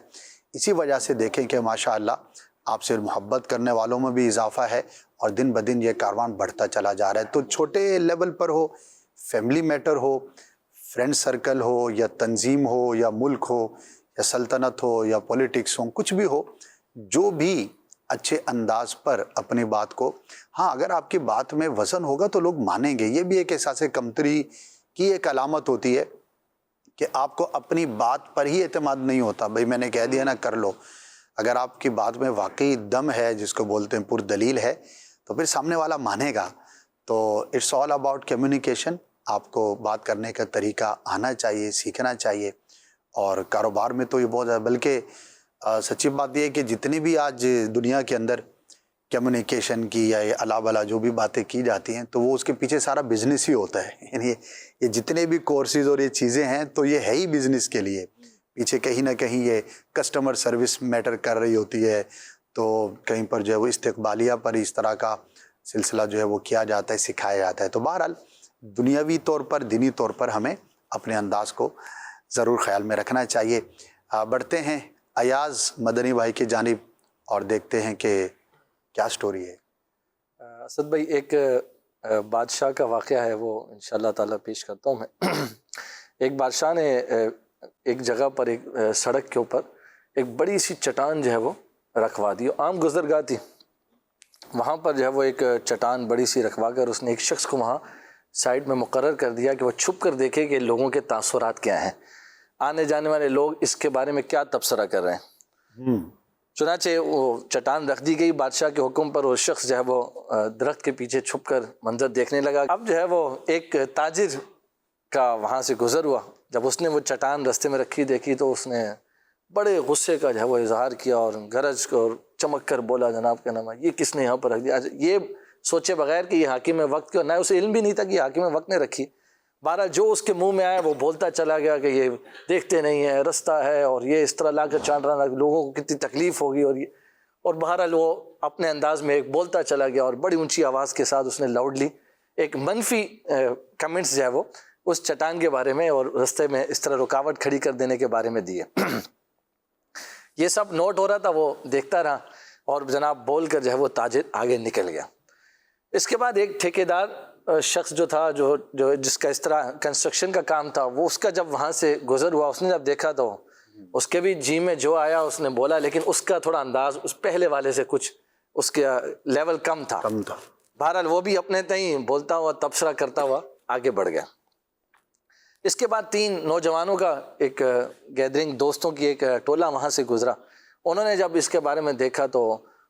Speaker 1: اسی وجہ سے دیکھیں کہ ماشاءاللہ آپ سے محبت کرنے والوں میں بھی اضافہ ہے اور دن بدن یہ کاروان بڑھتا چلا جا رہا ہے۔ تو چھوٹے لیول پر ہو، فیملی میٹر ہو، فرینڈ سرکل ہو، یا تنظیم ہو، یا ملک ہو، یا سلطنت ہو، یا پولیٹکس ہو، کچھ بھی ہو، جو بھی اچھے انداز پر اپنی بات کو، ہاں اگر آپ کی بات میں وزن ہوگا تو لوگ مانیں گے۔ یہ بھی ایک احساس کمتری کی ایک علامت ہوتی ہے کہ آپ کو اپنی بات پر ہی اعتماد نہیں ہوتا، بھئی میں نے کہہ دیا نا کر لو۔ اگر آپ کی بات میں واقعی دم ہے، جس کو بولتے ہیں پر دلیل ہے، تو پھر سامنے والا مانے گا۔ تو اٹس آل اباؤٹ کمیونیکیشن۔ آپ کو بات کرنے کا طریقہ آنا چاہیے، سیکھنا چاہیے، اور کاروبار میں تو یہ بہت ہے۔ بلکہ سچی بات یہ ہے کہ جتنی بھی آج دنیا کے اندر کمیونیکیشن کی یا الا بلا جو بھی باتیں کی جاتی ہیں، تو وہ اس کے پیچھے سارا بزنس ہی ہوتا ہے۔ یعنی یہ جتنے بھی کورسز اور یہ چیزیں ہیں تو یہ ہے ہی بزنس کے لیے، پیچھے کہیں نہ کہیں یہ کسٹمر سروس میٹر کر رہی ہوتی ہے، تو کہیں پر جو ہے وہ استقبالیہ پر اس طرح کا سلسلہ جو ہے وہ کیا جاتا ہے، سکھایا جاتا ہے۔ تو بہرحال دنیاوی طور پر، دینی طور پر ہمیں اپنے انداز کو ضرور خیال میں رکھنا چاہیے۔ بڑھتے ہیں ایاز مدنی بھائی کی جانب اور دیکھتے ہیں کہ کیا سٹوری ہے۔
Speaker 4: اسد بھائی، ایک بادشاہ کا واقعہ ہے، وہ انشاءاللہ تعالیٰ پیش کرتا ہوں میں۔ ایک بادشاہ نے ایک جگہ پر، ایک سڑک کے اوپر ایک بڑی سی چٹان جو ہے وہ رکھوا دی، عام گزرگاہ تھی، وہاں پر جو ہے وہ ایک چٹان بڑی سی رکھوا کر اس نے ایک شخص کو وہاں سائڈ میں مقرر کر دیا کہ وہ چھپ کر دیکھے کہ لوگوں کے تاثرات کیا ہیں، آنے جانے والے لوگ اس کے بارے میں کیا تبصرہ کر رہے ہیں۔ چنانچہ وہ چٹان رکھ دی گئی بادشاہ کے حکم پر، وہ شخص جو ہے وہ درخت کے پیچھے چھپ کر منظر دیکھنے لگا۔ اب جو ہے وہ ایک تاجر کا وہاں سے گزر ہوا، جب اس نے وہ چٹان رستے میں رکھی دیکھی تو اس نے بڑے غصے کا جو ہے وہ اظہار کیا اور گرج اور چمک کر بولا، جناب کا نام ہے، یہ کس نے یہاں پر رکھ دیا؟ یہ سوچے بغیر کہ یہ حاکم وقت کا، نہ اسے علم بھی نہیں تھا کہ یہ حاکم وقت نے رکھی، بہرحال جو اس کے منہ میں آیا وہ بولتا چلا گیا کہ یہ دیکھتے نہیں ہے، رستہ ہے، اور یہ اس طرح لا کر چاند رہا، لوگوں کو کتنی تکلیف ہوگی، اور بہرحال وہ اپنے انداز میں ایک بولتا چلا گیا اور بڑی اونچی آواز کے ساتھ اس نے لاؤڈلی ایک منفی کمنٹس جو ہے وہ اس چٹان کے بارے میں اور رستے میں اس طرح رکاوٹ کھڑی کر دینے کے بارے میں دیے۔ یہ سب نوٹ ہو رہا تھا، وہ دیکھتا رہا اور جناب بول کر جو ہے وہ تاجر آگے نکل گیا۔ اس کے بعد ایک ٹھیکیدار شخص جو تھا، جو جس کا اس طرح کنسٹرکشن کا کام تھا، وہ اس کا جب وہاں سے گزر ہوا، اس نے جب دیکھا تو اس کے بھی جی میں جو آیا اس نے بولا، لیکن اس کا تھوڑا انداز اس پہلے والے سے کچھ اس کا لیول کم تھا۔ بہرحال وہ بھی اپنے تئیں بولتا ہوا، تبصرہ کرتا ہوا آگے بڑھ گیا۔ اس کے بعد 3 نوجوانوں کا ایک گیدرنگ، دوستوں کی ایک ٹولہ وہاں سے گزرا۔ انہوں نے جب اس کے بارے میں دیکھا تو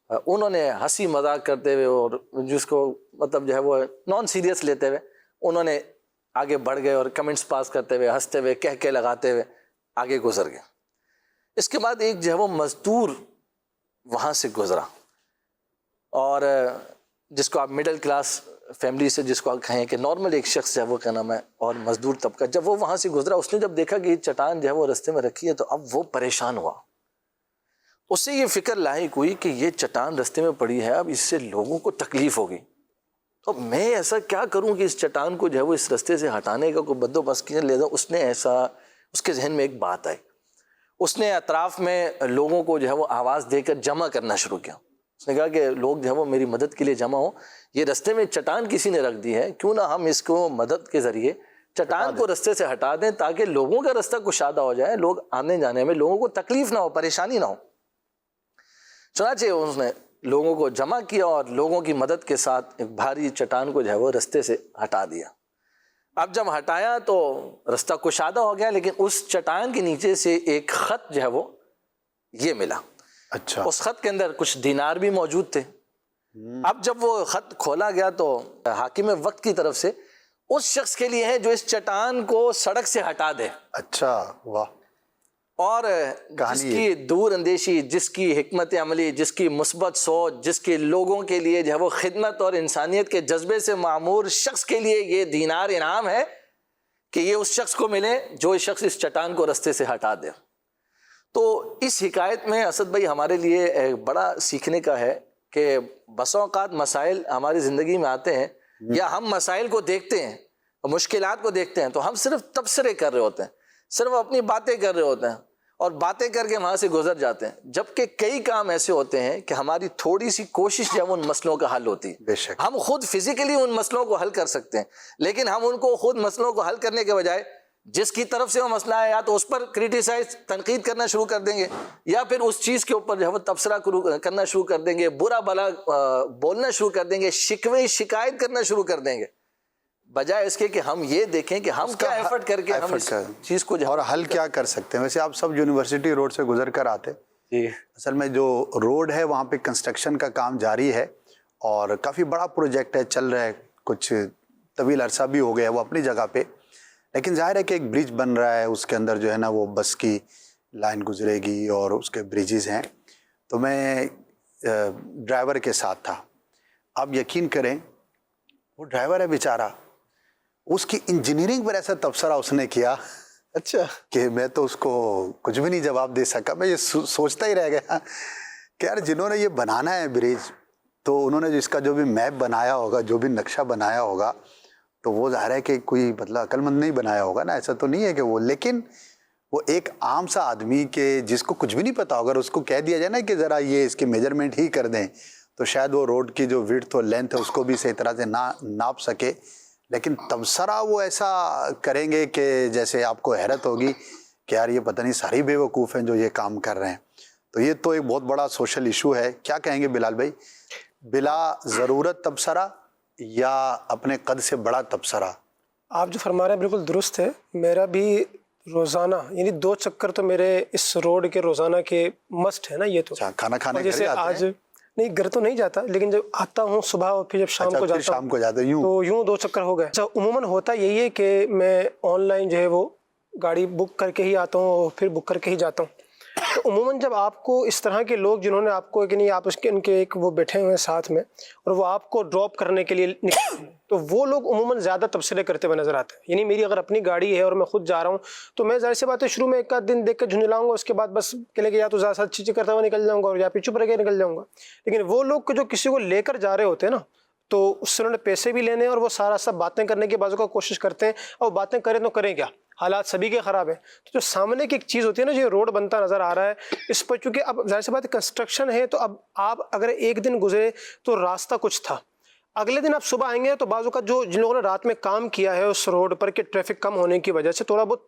Speaker 4: انہوں نے ہنسی مذاق کرتے ہوئے اور جس کو مطلب جو ہے وہ نان سیریس لیتے ہوئے انہوں نے آگے بڑھ گئے اور کمنٹس پاس کرتے ہوئے, ہنستے ہوئے, کہہ لگاتے ہوئے آگے گزر گئے. اس کے بعد ایک جو ہے وہ مزدور وہاں سے گزرا, اور جس کو آپ مڈل کلاس فیملی سے جس کو آپ کہیں کہ نارمل ایک شخص ہے وہ کیا نام ہے, اور مزدور طبقہ, جب وہ وہاں سے گزرا اس نے جب دیکھا کہ یہ چٹان جو ہے وہ رستے میں رکھی ہے تو اب وہ پریشان ہوا. اس سے یہ فکر لاحق ہوئی کہ یہ چٹان رستے میں پڑی ہے, اب اس سے لوگوں کو تکلیف ہوگی, تو میں ایسا کیا کروں کہ اس چٹان کو جو ہے وہ اس رستے سے ہٹانے کا کوئی بندوبست کیا. لہذا اس نے ایسا, اس کے ذہن میں ایک بات آئی, اس نے اطراف میں لوگوں کو جو ہے وہ آواز دے کر جمع کرنا شروع کیا. اس نے کہا کہ لوگ جو ہے وہ میری مدد کے لیے جمع ہوں, یہ رستے میں چٹان کسی نے رکھ دی ہے, کیوں نہ ہم اس کو مدد کے ذریعے چٹان کو رستے سے ہٹا دیں تاکہ لوگوں کا رستہ کشادہ ہو جائے, لوگ آنے جانے میں لوگوں کو تکلیف نہ ہو, پریشانی نہ ہو. چنانچہ اس نے لوگوں کو جمع کیا اور لوگوں کی مدد کے ساتھ ایک بھاری چٹان کو جو ہے وہ رستے سے ہٹا دیا. اب جب ہٹایا تو رستہ کشادہ ہو گیا, لیکن اس چٹان کے نیچے سے ایک خط جو ہے وہ یہ ملا.
Speaker 1: اچھا.
Speaker 4: اس خط کے اندر کچھ دینار بھی موجود تھے. اب جب وہ خط کھولا گیا تو حاکم وقت کی طرف سے اس شخص کے لیے ہے جو اس چٹان کو سڑک سے ہٹا دے.
Speaker 1: اچھا, واہ.
Speaker 4: اور جس کی دور اندیشی, جس کی حکمت عملی, جس کی مثبت سوچ, جس کے لوگوں کے لیے جو ہے وہ خدمت اور انسانیت کے جذبے سے معمور شخص کے لیے یہ دینار انعام ہے کہ یہ اس شخص کو ملے جو اس شخص اس چٹان کو رستے سے ہٹا دے. تو اس حکایت میں اسد بھائی ہمارے لیے بڑا سیکھنے کا ہے کہ بس اوقات مسائل ہماری زندگی میں آتے ہیں, یا ہم مسائل کو دیکھتے ہیں, مشکلات کو دیکھتے ہیں, تو ہم صرف تبصرے کر رہے ہوتے ہیں, صرف اپنی باتیں کر رہے ہوتے ہیں اور باتیں کر کے وہاں سے گزر جاتے ہیں, جبکہ کئی کام ایسے ہوتے ہیں کہ ہماری تھوڑی سی کوشش جو ہے ان مسئلوں کا حل ہوتی ہے.
Speaker 1: بے شک.
Speaker 4: ہم خود فزیکلی ان مسئلوں کو حل کر سکتے ہیں, لیکن ہم ان کو خود مسئلوں کو حل کرنے کے بجائے جس کی طرف سے وہ مسئلہ ہے یا تو اس پر کریٹیسائز, تنقید کرنا شروع کر دیں گے, یا پھر اس چیز کے اوپر جو ہے وہ تبصرہ کرنا شروع کر دیں گے, برا بھلا بولنا شروع کر دیں گے, شکوے شکایت کرنا شروع کر دیں گے, بجائے اس کے کہ ہم یہ دیکھیں کہ ہم کیا ایفرٹ کر کے ہم اس چیز کو
Speaker 1: اور حل کیا کر سکتے ہیں. ویسے آپ سب یونیورسٹی روڈ سے گزر کر آتے, اصل میں جو روڈ ہے وہاں پہ کنسٹرکشن کا کام جاری ہے اور کافی بڑا پروجیکٹ ہے, چل رہا ہے, کچھ طویل عرصہ بھی ہو گیا وہ اپنی جگہ پہ, لیکن ظاہر ہے کہ ایک برج بن رہا ہے, اس کے اندر جو ہے نا وہ بس کی لائن گزرے گی اور اس کے بریجز ہیں. تو میں ڈرائیور کے ساتھ تھا. آپ یقین کریں وہ ڈرائیور ہے بیچارہ, اس کی انجینئرنگ پر ایسا تبصرہ اس نے کیا
Speaker 4: اچھا
Speaker 1: کہ میں تو اس کو کچھ بھی نہیں جواب دے سکا. میں یہ سوچتا ہی رہ گیا کہ یار جنہوں نے یہ بنانا ہے برج, تو انہوں نے اس کا جو بھی میپ بنایا ہوگا, جو بھی نقشہ بنایا ہوگا, تو وہ ظاہر ہے کہ کوئی مطلب عقل مند نہیں بنایا ہوگا نا, ایسا تو نہیں ہے کہ وہ, لیکن وہ ایک عام سا آدمی کے جس کو کچھ بھی نہیں پتا ہوگا, اگر اس کو کہہ دیا جائے نا کہ ذرا یہ اس کے میجرمنٹ ہی کر دیں, تو شاید وہ روڈ کی جو وڈتھ اور لینتھ ہے اس کو بھی صحیح طرح سے نہ ناپ سکے. لیکن تبصرہ وہ ایسا کریں گے کہ جیسے آپ کو حیرت ہوگی کہ یار یہ پتہ نہیں ساری بے وقوف ہیں جو یہ کام کر رہے ہیں. تو یہ تو ایک بہت بڑا سوشل ایشو ہے. کیا کہیں گے بلال بھائی, بلا ضرورت تبصرہ یا اپنے قد سے بڑا تبصرہ؟
Speaker 3: آپ جو فرما رہے ہیں بالکل درست ہے. میرا بھی روزانہ یعنی 2 چکر تو میرے اس روڈ کے روزانہ کے مسٹ ہے نا. یہ تو
Speaker 1: کھانا کھانے
Speaker 3: جیسے آج نہیں, گھر تو نہیں جاتا, لیکن جب آتا ہوں صبح اور پھر جب شام کو جاتا ہوں تو یوں 2 چکر ہو گئے. عموماً ہوتا یہی ہے کہ میں آن لائن جو ہے وہ گاڑی بک کر کے ہی آتا ہوں اور پھر بک کر کے ہی جاتا ہوں. تو عموماً جب آپ کو اس طرح کے لوگ جنہوں نے آپ کو کہ نہیں آپ ان کے ایک وہ بیٹھے ہوئے ہیں ساتھ میں اور وہ آپ کو ڈراپ کرنے کے لیے نکلتے ہیں, تو وہ لوگ عموماً زیادہ تبصرے کرتے ہوئے نظر آتے ہیں. یعنی میری اگر اپنی گاڑی ہے اور میں خود جا رہا ہوں تو میں ظاہر سی بات ہے شروع میں ایک آدھ دن دیکھ کر جھنجھلاؤں گا, اس کے بعد بس کہلے کہ یا تو زیادہ چیزیں کرتا ہوا نکل جاؤں گا اور یا پھر چپ رہ کے نکل جاؤں گا. لیکن وہ لوگ جو کسی کو لے کر جا رہے ہوتے ہیں نا, تو اس سے انہوں نے پیسے بھی لینے اور وہ سارا سب باتیں کرنے کی بازو کا کوشش کرتے ہیں, اور باتیں کریں تو کریں کیا, حالات سبھی کے خراب ہیں. تو جو سامنے کی ایک چیز ہوتی ہے نا, جو روڈ بنتا نظر آ رہا ہے اس پر, چونکہ اب ظاہر سی بات ہے کنسٹرکشن ہے, تو اب آپ اگر ایک دن گزرے تو راستہ کچھ تھا, اگلے دن آپ صبح آئیں گے تو بعض اوقات جو جن لوگوں نے رات میں کام کیا ہے اس روڈ پر کہ ٹریفک کم ہونے کی وجہ سے تھوڑا بہت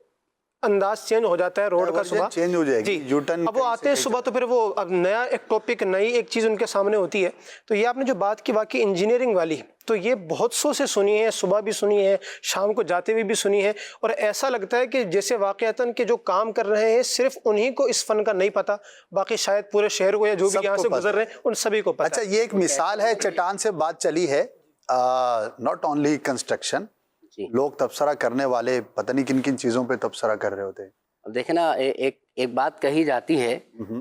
Speaker 3: انداز چینج ہو جاتا ہے روڈ کا, صبح
Speaker 1: چینج ہو جائے گی یو ٹرن.
Speaker 3: اب وہ آتے ہیں صبح تو پھر وہ اب نیا ایک ٹاپک, نئی ایک چیز ان کے سامنے ہوتی ہے. تو یہ آپ نے جو بات کی واقعی انجینئرنگ والی, تو یہ بہت سو سے سنی ہے, صبح بھی سنی ہے, شام کو جاتے ہوئے بھی سنی ہے, اور ایسا لگتا ہے کہ جیسے واقعتاً کہ جو کام کر رہے ہیں صرف انہی کو اس فن کا نہیں پتا, باقی شاید پورے شہر کو یا جو بھی یہاں سے گزر رہے ہیں ان سبھی کو پتا.
Speaker 1: اچھا, یہ ایک مثال ہے, چٹان سے بات چلی ہے, ناٹ اونلی کنسٹرکشن, لوگ تبصرہ کرنے والے پتہ نہیں کن کن چیزوں پہ تبصرہ کر رہے ہوتے ہیں.
Speaker 5: اب دیکھیں نا، ایک بات کہی جاتی ہے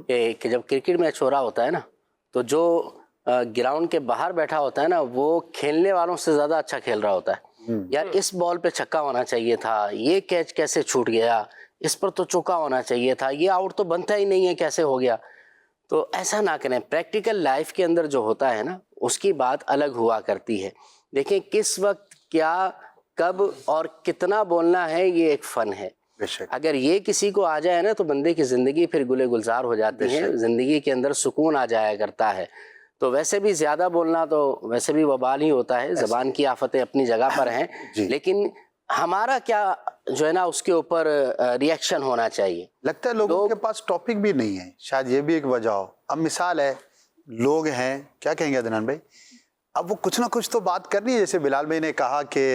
Speaker 5: کہ جب کرکٹ میچ ہو رہا ہوتا ہے نا، تو جو گراؤنڈ کے باہر بیٹھا ہوتا ہے نا، وہ کھیلنے والوں سے زیادہ اچھا کھیل رہا ہوتا ہے. یار اس بال پہ چھکا ہونا چاہیے تھا، یہ کیچ کیسے چھوٹ گیا، اس پر تو چوکا ہونا چاہیے تھا، یہ آؤٹ تو بنتا ہی نہیں ہے، کیسے ہو گیا. تو ایسا نہ کریں. پریکٹیکل لائف کے اندر جو ہوتا ہے نا، اس کی بات الگ ہوا کرتی ہے. دیکھیں کس وقت کیا، کب اور کتنا بولنا ہے، یہ ایک فن ہے.
Speaker 1: بے شک.
Speaker 5: اگر یہ کسی کو آ جائے نا تو بندے کی زندگی پھر گلے گلزار ہو جاتی ہے، زندگی کے اندر سکون آ جایا کرتا ہے. تو ویسے بھی زیادہ بولنا تو ویسے بھی وبال ہی ہوتا ہے، زبان کی آفتیں اپنی جگہ پر ہیں، لیکن ہمارا کیا جو ہے نا اس کے اوپر ریئیکشن ہونا چاہیے.
Speaker 1: لگتا ہے لوگوں کے پاس ٹاپک بھی نہیں ہے، شاید یہ بھی ایک وجہ ہو. اب مثال ہے، لوگ ہیں، کیا کہیں گے عدنان بھائی، اب وہ کچھ نہ کچھ تو بات کرنی ہے. جیسے بلال بھائی نے کہا کہ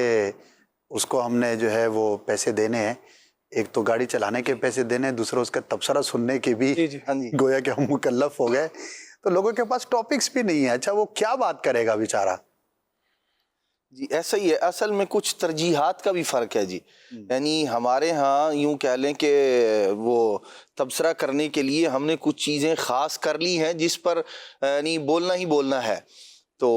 Speaker 1: اس کو ہم نے جو ہے وہ پیسے دینے ہیں، ایک تو گاڑی چلانے کے پیسے دینے ہیں، دوسرا اس کا تبصرہ سننے کے بھی گویا کہ ہم مکلف ہو گئے. تو لوگوں کے پاس ٹاپکس بھی نہیں ہیں. اچھا وہ کیا بات کرے گا بیچارہ؟
Speaker 2: جی ایسا ہی ہے، اصل میں کچھ ترجیحات کا بھی فرق ہے جی. یعنی ہمارے ہاں یوں کہہ لیں کہ وہ تبصرہ کرنے کے لیے ہم نے کچھ چیزیں خاص کر لی ہیں جس پر یعنی بولنا ہی بولنا ہے. تو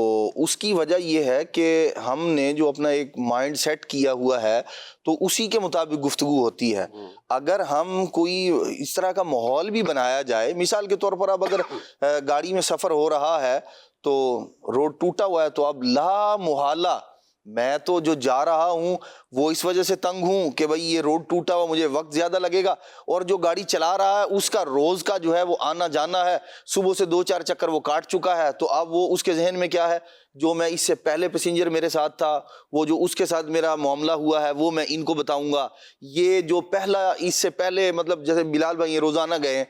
Speaker 2: اس کی وجہ یہ ہے کہ ہم نے جو اپنا ایک مائنڈ سیٹ کیا ہوا ہے تو اسی کے مطابق گفتگو ہوتی ہے. اگر ہم کوئی اس طرح کا ماحول بھی بنایا جائے، مثال کے طور پر اب اگر گاڑی میں سفر ہو رہا ہے تو روڈ ٹوٹا ہوا ہے، تو اب لا محالہ میں تو جو جا رہا ہوں وہ اس وجہ سے تنگ ہوں کہ بھئی یہ روڈ ٹوٹا ہوا، مجھے وقت زیادہ لگے گا، اور جو گاڑی چلا رہا ہے اس کا روز کا جو ہے وہ آنا جانا ہے، صبح سے 2-4 چکر وہ کاٹ چکا ہے. تو اب وہ اس کے ذہن میں کیا ہے، جو میں اس سے پہلے پیسنجر میرے ساتھ تھا، وہ جو اس کے ساتھ میرا معاملہ ہوا ہے وہ میں ان کو بتاؤں گا. یہ جو پہلا اس سے پہلے مطلب جیسے بلال بھائی یہ روزانہ گئے ہیں،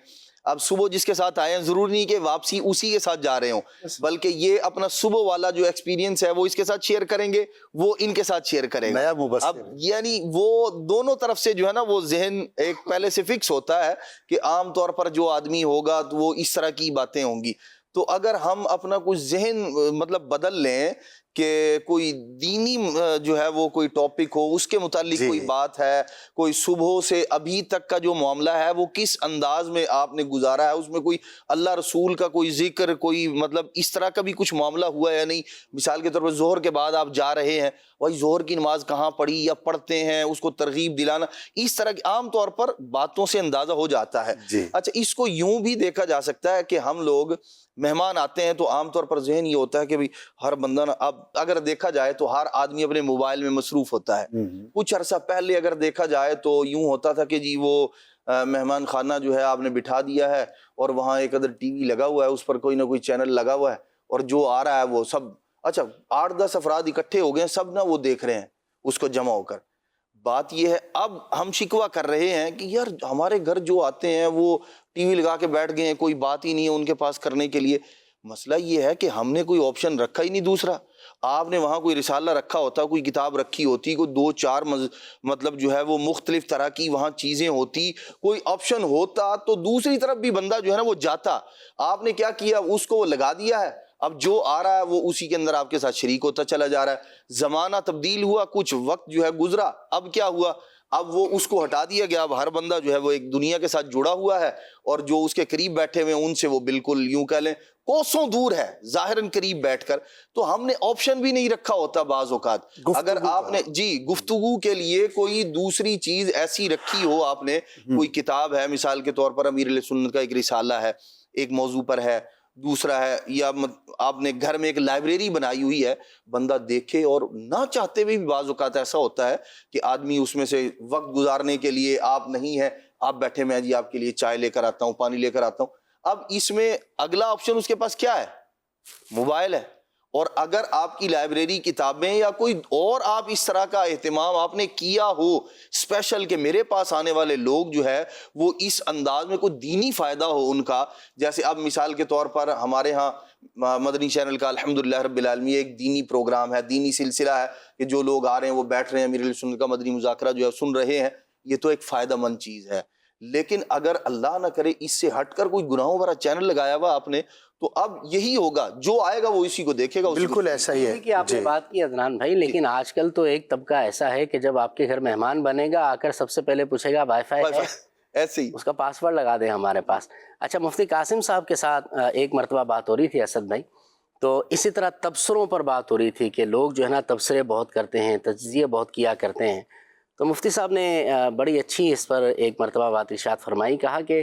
Speaker 2: اب صبح جس کے ساتھ آئے ہیں ضروری نہیں کہ واپسی اسی کے ساتھ جا رہے ہوں، بلکہ یہ اپنا صبح والا جو ایکسپیرینس ہے وہ اس کے ساتھ شیئر کریں گے، وہ ان کے ساتھ شیئر کریں گے. اب یعنی وہ دونوں طرف سے جو ہے نا وہ ذہن ایک پہلے سے فکس ہوتا ہے کہ عام طور پر جو آدمی ہوگا تو وہ اس طرح کی باتیں ہوں گی. تو اگر ہم اپنا کچھ ذہن مطلب بدل لیں کہ کوئی دینی جو ہے وہ کوئی ٹاپک ہو، اس کے متعلق کوئی بات ہے، کوئی صبح سے ابھی تک کا جو معاملہ ہے وہ کس انداز میں آپ نے گزارا ہے، اس میں کوئی اللہ رسول کا کوئی ذکر، کوئی مطلب اس طرح کا بھی کچھ معاملہ ہوا ہے یا نہیں. مثال کے طور پر ظہر کے بعد آپ جا رہے ہیں، وہی ظہر کی نماز کہاں پڑھی یا پڑھتے ہیں، اس کو ترغیب دلانا، اس طرح کی عام طور پر باتوں سے اندازہ ہو جاتا ہے. اچھا اس کو یوں بھی دیکھا جا سکتا ہے کہ ہم لوگ مہمان آتے ہیں تو عام طور پر ذہن یہ ہوتا ہے کہ بھی ہر بندہ اب اگر دیکھا جائے تو ہر آدمی اپنے موبائل میں مصروف ہوتا ہے. کچھ عرصہ پہلے اگر دیکھا جائے تو یوں ہوتا تھا کہ جی وہ مہمان خانہ جو ہے آپ نے بٹھا دیا ہے اور وہاں ایک ادھر ٹی وی لگا ہوا ہے، اس پر کوئی نہ کوئی چینل لگا ہوا ہے، اور جو آ رہا ہے وہ سب اچھا 8-10 افراد اکٹھے ہو گئے ہیں، سب نہ وہ دیکھ رہے ہیں اس کو جمع ہو کر. بات یہ ہے اب ہم شکوہ کر رہے ہیں کہ یار ہمارے گھر جو آتے ہیں وہ ٹی وی لگا کے بیٹھ گئے ہیں، کوئی بات ہی نہیں ہے ان کے پاس کرنے کے لیے. مسئلہ یہ ہے کہ ہم نے کوئی آپشن رکھا ہی نہیں دوسرا. آپ نے وہاں کوئی رسالہ رکھا ہوتا، کوئی کتاب رکھی ہوتی، کوئی 2-4 مطلب جو ہے وہ مختلف طرح کی وہاں چیزیں ہوتی، کوئی آپشن ہوتا تو دوسری طرف بھی بندہ جو ہے نا وہ جاتا. آپ نے کیا کیا، اس کو وہ لگا دیا ہے، اب جو آ رہا ہے وہ اسی کے اندر آپ کے ساتھ شریک ہوتا چلا جا رہا ہے. زمانہ تبدیل ہوا، کچھ وقت جو ہے گزرا، اب کیا ہوا، اب وہ اس کو ہٹا دیا گیا. اب ہر بندہ جو ہے وہ ایک دنیا کے ساتھ جڑا ہوا ہے، اور جو اس کے قریب بیٹھے ہوئے ہیں ان سے وہ بالکل یوں کہہ لیں کوسوں دور ہے ظاہراً قریب بیٹھ کر. تو ہم نے آپشن بھی نہیں رکھا ہوتا بعض اوقات. اگر آپ نے گفتگو کے لیے کوئی دوسری چیز ایسی رکھی ہو، آپ نے کوئی کتاب ہے، مثال کے طور پر امیر علیہ سنت کا ایک رسالہ ہے ایک موضوع پر ہے، دوسرا ہے، یا آپ نے گھر میں ایک لائبریری بنائی ہوئی ہے، بندہ دیکھے. اور نہ چاہتے ہوئے بھی بعض اوقات ایسا ہوتا ہے کہ آدمی اس میں سے وقت گزارنے کے لیے آپ نہیں ہے، آپ بیٹھے میں جی آپ کے لیے چائے لے کر آتا ہوں، پانی لے کر آتا ہوں. اب اس میں اگلا آپشن اس کے پاس کیا ہے، موبائل ہے. اور اگر آپ کی لائبریری کتابیں یا کوئی اور آپ اس طرح کا اہتمام آپ نے کیا ہو اسپیشل کہ میرے پاس آنے والے لوگ جو ہے وہ اس انداز میں کوئی دینی فائدہ ہو ان کا. جیسے اب مثال کے طور پر ہمارے ہاں مدنی چینل کا الحمدللہ رب العالمین ایک دینی پروگرام ہے، دینی سلسلہ ہے کہ جو لوگ آ رہے ہیں وہ بیٹھ رہے ہیں، امیر علیہ سنت کا مدنی مذاکرہ جو ہے سن رہے ہیں. یہ تو ایک فائدہ مند چیز ہے. لیکن اگر اللہ نہ کرے اس سے ہٹ کر کوئی گناہوں بھرا چینل لگایا ہوا آپ نے تو اب یہی ہوگا، جو آئے گا وہ اسی کو دیکھے گا.
Speaker 1: بالکل ایسا ہی ہے
Speaker 5: کہ آپ نے بات کی عدنان بھائی، لیکن آج کل تو ایک طبقہ ایسا ہے کہ جب آپ کے گھر مہمان بنے گا آ کر سب سے پہلے پوچھے گا وائی فائی ہے،
Speaker 2: ایسے ہی.
Speaker 5: اس کا پاس ورڈ لگا دیں ہمارے پاس. اچھا، مفتی قاسم صاحب کے ساتھ ایک مرتبہ بات ہو رہی تھی اسد بھائی، تو اسی طرح تبصروں پر بات ہو رہی تھی کہ لوگ جو ہے نا تبصرے بہت کرتے ہیں، تجزیے بہت کیا کرتے ہیں. تو مفتی صاحب نے بڑی اچھی اس پر ایک مرتبہ بات ارشاد فرمائی، کہا کہ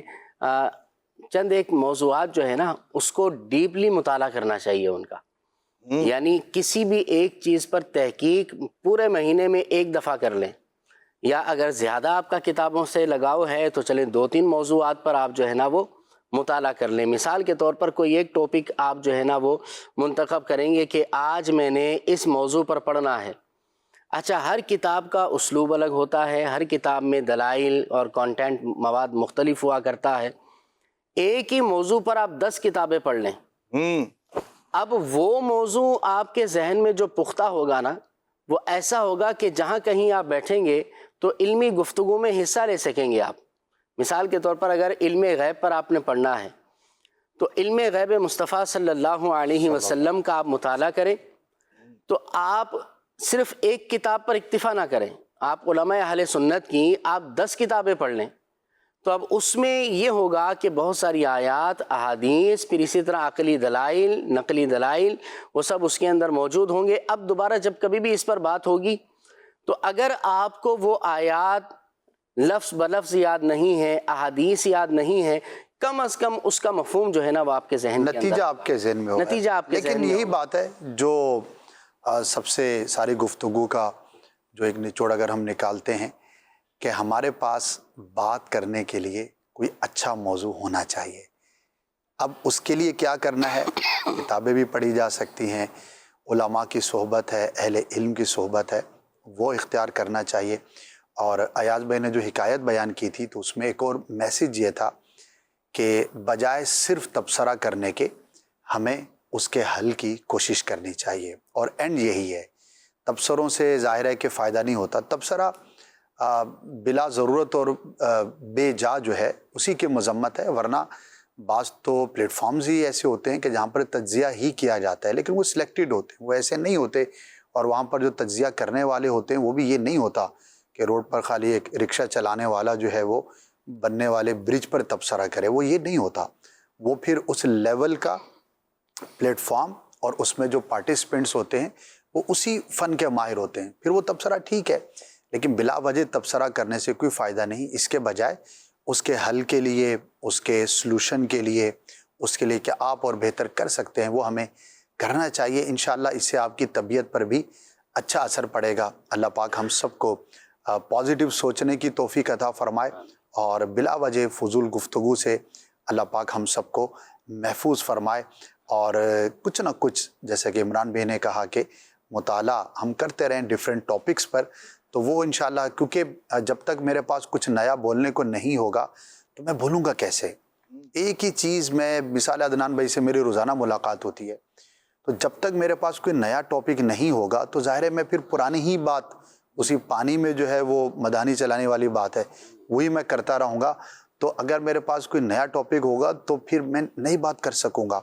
Speaker 5: چند ایک موضوعات جو ہے نا اس کو ڈیپلی مطالعہ کرنا چاہیے ان کا. یعنی کسی بھی ایک چیز پر تحقیق پورے مہینے میں ایک دفعہ کر لیں، یا اگر زیادہ آپ کا کتابوں سے لگاؤ ہے تو چلیں 2-3 موضوعات پر آپ جو ہے نا وہ مطالعہ کر لیں. مثال کے طور پر کوئی ایک ٹاپک آپ جو ہے نا وہ منتخب کریں گے کہ آج میں نے اس موضوع پر پڑھنا ہے. اچھا، ہر کتاب کا اسلوب الگ ہوتا ہے، ہر کتاب میں دلائل اور کانٹینٹ مواد مختلف ہوا کرتا ہے. ایک ہی موضوع پر آپ 10 کتابیں پڑھ لیں، اب وہ موضوع آپ کے ذہن میں جو پختہ ہوگا نا وہ ایسا ہوگا کہ جہاں کہیں آپ بیٹھیں گے تو علمی گفتگو میں حصہ لے سکیں گے آپ. مثال کے طور پر اگر علم غیب پر آپ نے پڑھنا ہے تو علم غیب مصطفیٰ صلی اللہ علیہ وسلم کا آپ مطالعہ کریں، تو آپ صرف ایک کتاب پر اکتفا نہ کریں، آپ علماء اہل سنت کی آپ 10 کتابیں پڑھ لیں. تو اب اس میں یہ ہوگا کہ بہت ساری آیات، احادیث، پھر اسی طرح عقلی دلائل، نقلی دلائل، وہ سب اس کے اندر موجود ہوں گے. اب دوبارہ جب کبھی بھی اس پر بات ہوگی تو اگر آپ کو وہ آیات لفظ بلفظ یاد نہیں ہے، احادیث یاد نہیں ہے، کم از کم اس کا مفہوم جو ہے نا وہ آپ کے ذہن کے اندر،
Speaker 1: نتیجہ آپ کے ذہن میں ہوگا.
Speaker 5: نتیجہ آپ کے ذہن
Speaker 1: لیکن
Speaker 5: میں
Speaker 1: یہی
Speaker 5: ہوگا.
Speaker 1: بات ہے جو سب سے ساری گفتگو کا جو ایک نچوڑ اگر ہم نکالتے ہیں کہ ہمارے پاس بات کرنے کے لیے کوئی اچھا موضوع ہونا چاہیے. اب اس کے لیے کیا کرنا ہے؟ کتابیں بھی پڑھی جا سکتی ہیں، علماء کی صحبت ہے، اہل علم کی صحبت ہے، وہ اختیار کرنا چاہیے. اور ایاز بھائی نے جو حکایت بیان کی تھی تو اس میں ایک اور میسیج یہ تھا کہ بجائے صرف تبصرہ کرنے کے ہمیں اس کے حل کی کوشش کرنی چاہیے. اور اینڈ یہی ہے، تبصروں سے ظاہر ہے کہ فائدہ نہیں ہوتا. تبصرہ بلا ضرورت اور بے جا جو ہے اسی کی مذمت ہے، ورنہ بعض تو پلیٹ فارمز ہی ایسے ہوتے ہیں کہ جہاں پر تجزیہ ہی کیا جاتا ہے، لیکن وہ سلیکٹڈ ہوتے ہیں، وہ ایسے نہیں ہوتے. اور وہاں پر جو تجزیہ کرنے والے ہوتے ہیں وہ بھی یہ نہیں ہوتا کہ روڈ پر خالی ایک رکشہ چلانے والا جو ہے وہ بننے والے برج پر تبصرہ کرے، وہ یہ نہیں ہوتا. وہ پھر اس لیول کا پلیٹ فارم اور اس میں جو پارٹیسپینٹس ہوتے ہیں وہ اسی فن کے ماہر ہوتے ہیں. پھر وہ تبصرہ ٹھیک ہے، لیکن بلا وجہ تبصرہ کرنے سے کوئی فائدہ نہیں. اس کے بجائے اس کے حل کے لیے، اس کے سلوشن کے لیے، اس کے لیے کہ آپ اور بہتر کر سکتے ہیں، وہ ہمیں کرنا چاہیے. انشاءاللہ اس سے آپ کی طبیعت پر بھی اچھا اثر پڑے گا. اللہ پاک ہم سب کو پازیٹیو سوچنے کی توفیق عطا فرمائے، اور بلا وجہ فضول گفتگو سے اللہ پاک ہم سب کو محفوظ فرمائے. اور کچھ نہ کچھ جیسے کہ عمران بھائی نے کہا کہ مطالعہ ہم کرتے رہیں ڈیفرنٹ ٹاپکس پر، تو وہ انشاءاللہ، کیونکہ جب تک میرے پاس کچھ نیا بولنے کو نہیں ہوگا تو میں بولوں گا کیسے؟ ایک ہی چیز میں، مثال عدنان بھائی سے میری روزانہ ملاقات ہوتی ہے، تو جب تک میرے پاس کوئی نیا ٹاپک نہیں ہوگا تو ظاہر ہے میں پھر پرانی ہی بات، اسی پانی میں جو ہے وہ مدانی چلانے والی بات ہے، وہی میں کرتا رہوں گا. تو اگر میرے پاس کوئی نیا ٹاپک ہوگا تو پھر میں نئی بات کر سکوں گا.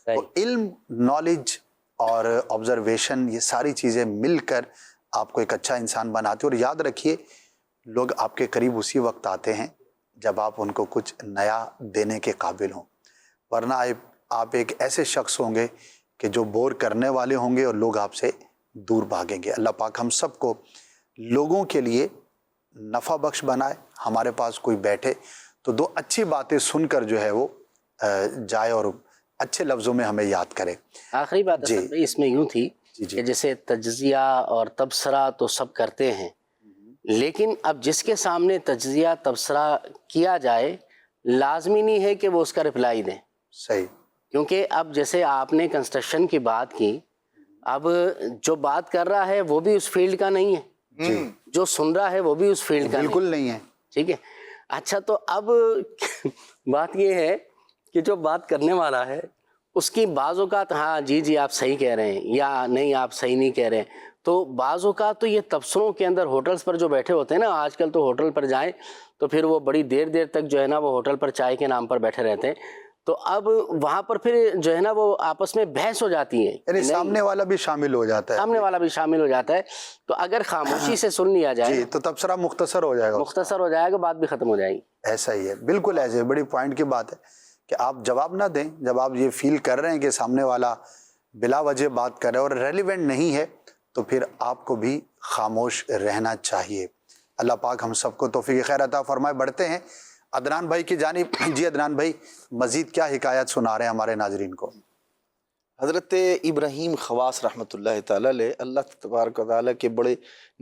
Speaker 1: تو علم، نالج اور آبزرویشن، یہ ساری چیزیں مل کر آپ کو ایک اچھا انسان بناتے. اور یاد رکھیے، لوگ آپ کے قریب اسی وقت آتے ہیں جب آپ ان کو کچھ نیا دینے کے قابل ہوں، ورنہ آپ ایک ایسے شخص ہوں گے کہ جو بور کرنے والے ہوں گے اور لوگ آپ سے دور بھاگیں گے. اللہ پاک ہم سب کو لوگوں کے لیے نفع بخش بنائے. ہمارے پاس کوئی بیٹھے تو 2 اچھی باتیں سن کر جو ہے وہ جائے اور اچھے لفظوں میں ہمیں یاد کرے.
Speaker 5: آخری بات اس میں یوں تھی کہ جیسے تجزیہ اور تبصرہ تو سب کرتے ہیں، لیکن اب جس کے سامنے تجزیہ تبصرہ کیا جائے لازمی نہیں ہے کہ وہ اس کا رپلائی دیں.
Speaker 1: صحیح.
Speaker 5: کیونکہ اب جیسے آپ نے کنسٹرکشن کی بات کی، اب جو بات کر رہا ہے وہ بھی اس فیلڈ کا نہیں ہے، جو سن رہا ہے وہ بھی اس فیلڈ کا
Speaker 1: بالکل نہیں ہے.
Speaker 5: ٹھیک ہے. اچھا، تو اب بات یہ ہے کہ جو بات کرنے والا ہے اس کی بعض اوقات ہاں جی آپ صحیح کہہ رہے ہیں، یا نہیں آپ صحیح نہیں کہہ رہے ہیں، تو بعض اوقات تو یہ تبصروں کے اندر ہوٹلز پر جو بیٹھے ہوتے ہیں نا، آج کل تو ہوٹل پر جائیں تو پھر وہ بڑی دیر دیر تک جو ہے نا وہ ہوٹل پر چائے کے نام پر بیٹھے رہتے ہیں، تو اب وہاں پر پھر جو ہے نا وہ آپس میں بحث ہو جاتی ہے،
Speaker 1: یعنی سامنے والا بھی شامل ہو جاتا ہے،
Speaker 5: سامنے والا بھی شامل ہو جاتا ہے، تو اگر خاموشی سے سن لیا جائے
Speaker 1: جی تو تبصرہ مختصر ہو جائے گا،
Speaker 5: مختصر ہو جائے گا، بات بھی ختم ہو جائے گی۔
Speaker 1: ایسا ہی ہے، بالکل ایسے بڑی پوائنٹ کی بات ہے کہ آپ جواب نہ دیں جب آپ یہ فیل کر رہے ہیں کہ سامنے والا بلا وجہ بات کر رہے اور ریلیونٹ نہیں ہے، تو پھر آپ کو بھی خاموش رہنا چاہیے۔ اللہ پاک ہم سب کو توفیق خیر عطا فرمائے۔ بڑھتے ہیں عدنان بھائی کی جانب۔ جی عدنان بھائی، مزید کیا حکایت سنا رہے ہیں ہمارے ناظرین کو؟
Speaker 2: حضرت ابراہیم خواص رحمۃ اللہ تعالیٰ علیہ اللہ تبارک و تعالیٰ کے بڑے